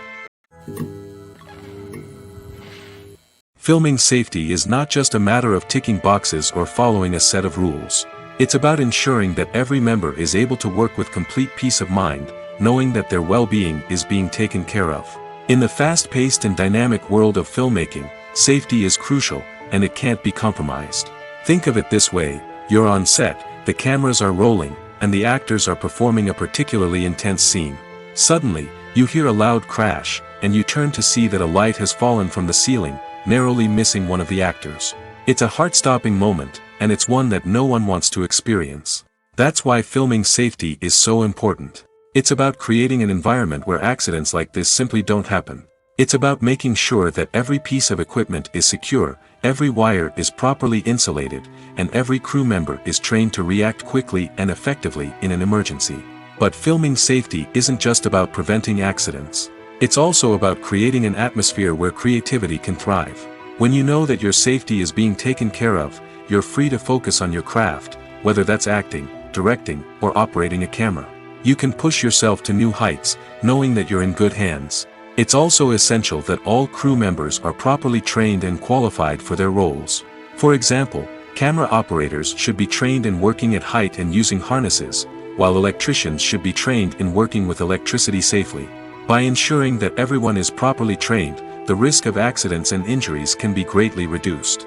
Filming safety is not just a matter of ticking boxes or following a set of rules. It's about ensuring that every member is able to work with complete peace of mind, knowing that their well-being is being taken care of. In the fast-paced and dynamic world of filmmaking, safety is crucial, and it can't be compromised. Think of it this way: you're on set, the cameras are rolling, and the actors are performing a particularly intense scene. Suddenly, you hear a loud crash, and you turn to see that a light has fallen from the ceiling, narrowly missing one of the actors. It's a heart-stopping moment, and it's one that no one wants to experience. That's why filming safety is so important. It's about creating an environment where accidents like this simply don't happen. It's about making sure that every piece of equipment is secure, every wire is properly insulated, and every crew member is trained to react quickly and effectively in an emergency. But filming safety isn't just about preventing accidents. It's also about creating an atmosphere where creativity can thrive. When you know that your safety is being taken care of, you're free to focus on your craft, whether that's acting, directing, or operating a camera. You can push yourself to new heights, knowing that you're in good hands. It's also essential that all crew members are properly trained and qualified for their roles. For example, camera operators should be trained in working at height and using harnesses, while electricians should be trained in working with electricity safely. By ensuring that everyone is properly trained, the risk of accidents and injuries can be greatly reduced.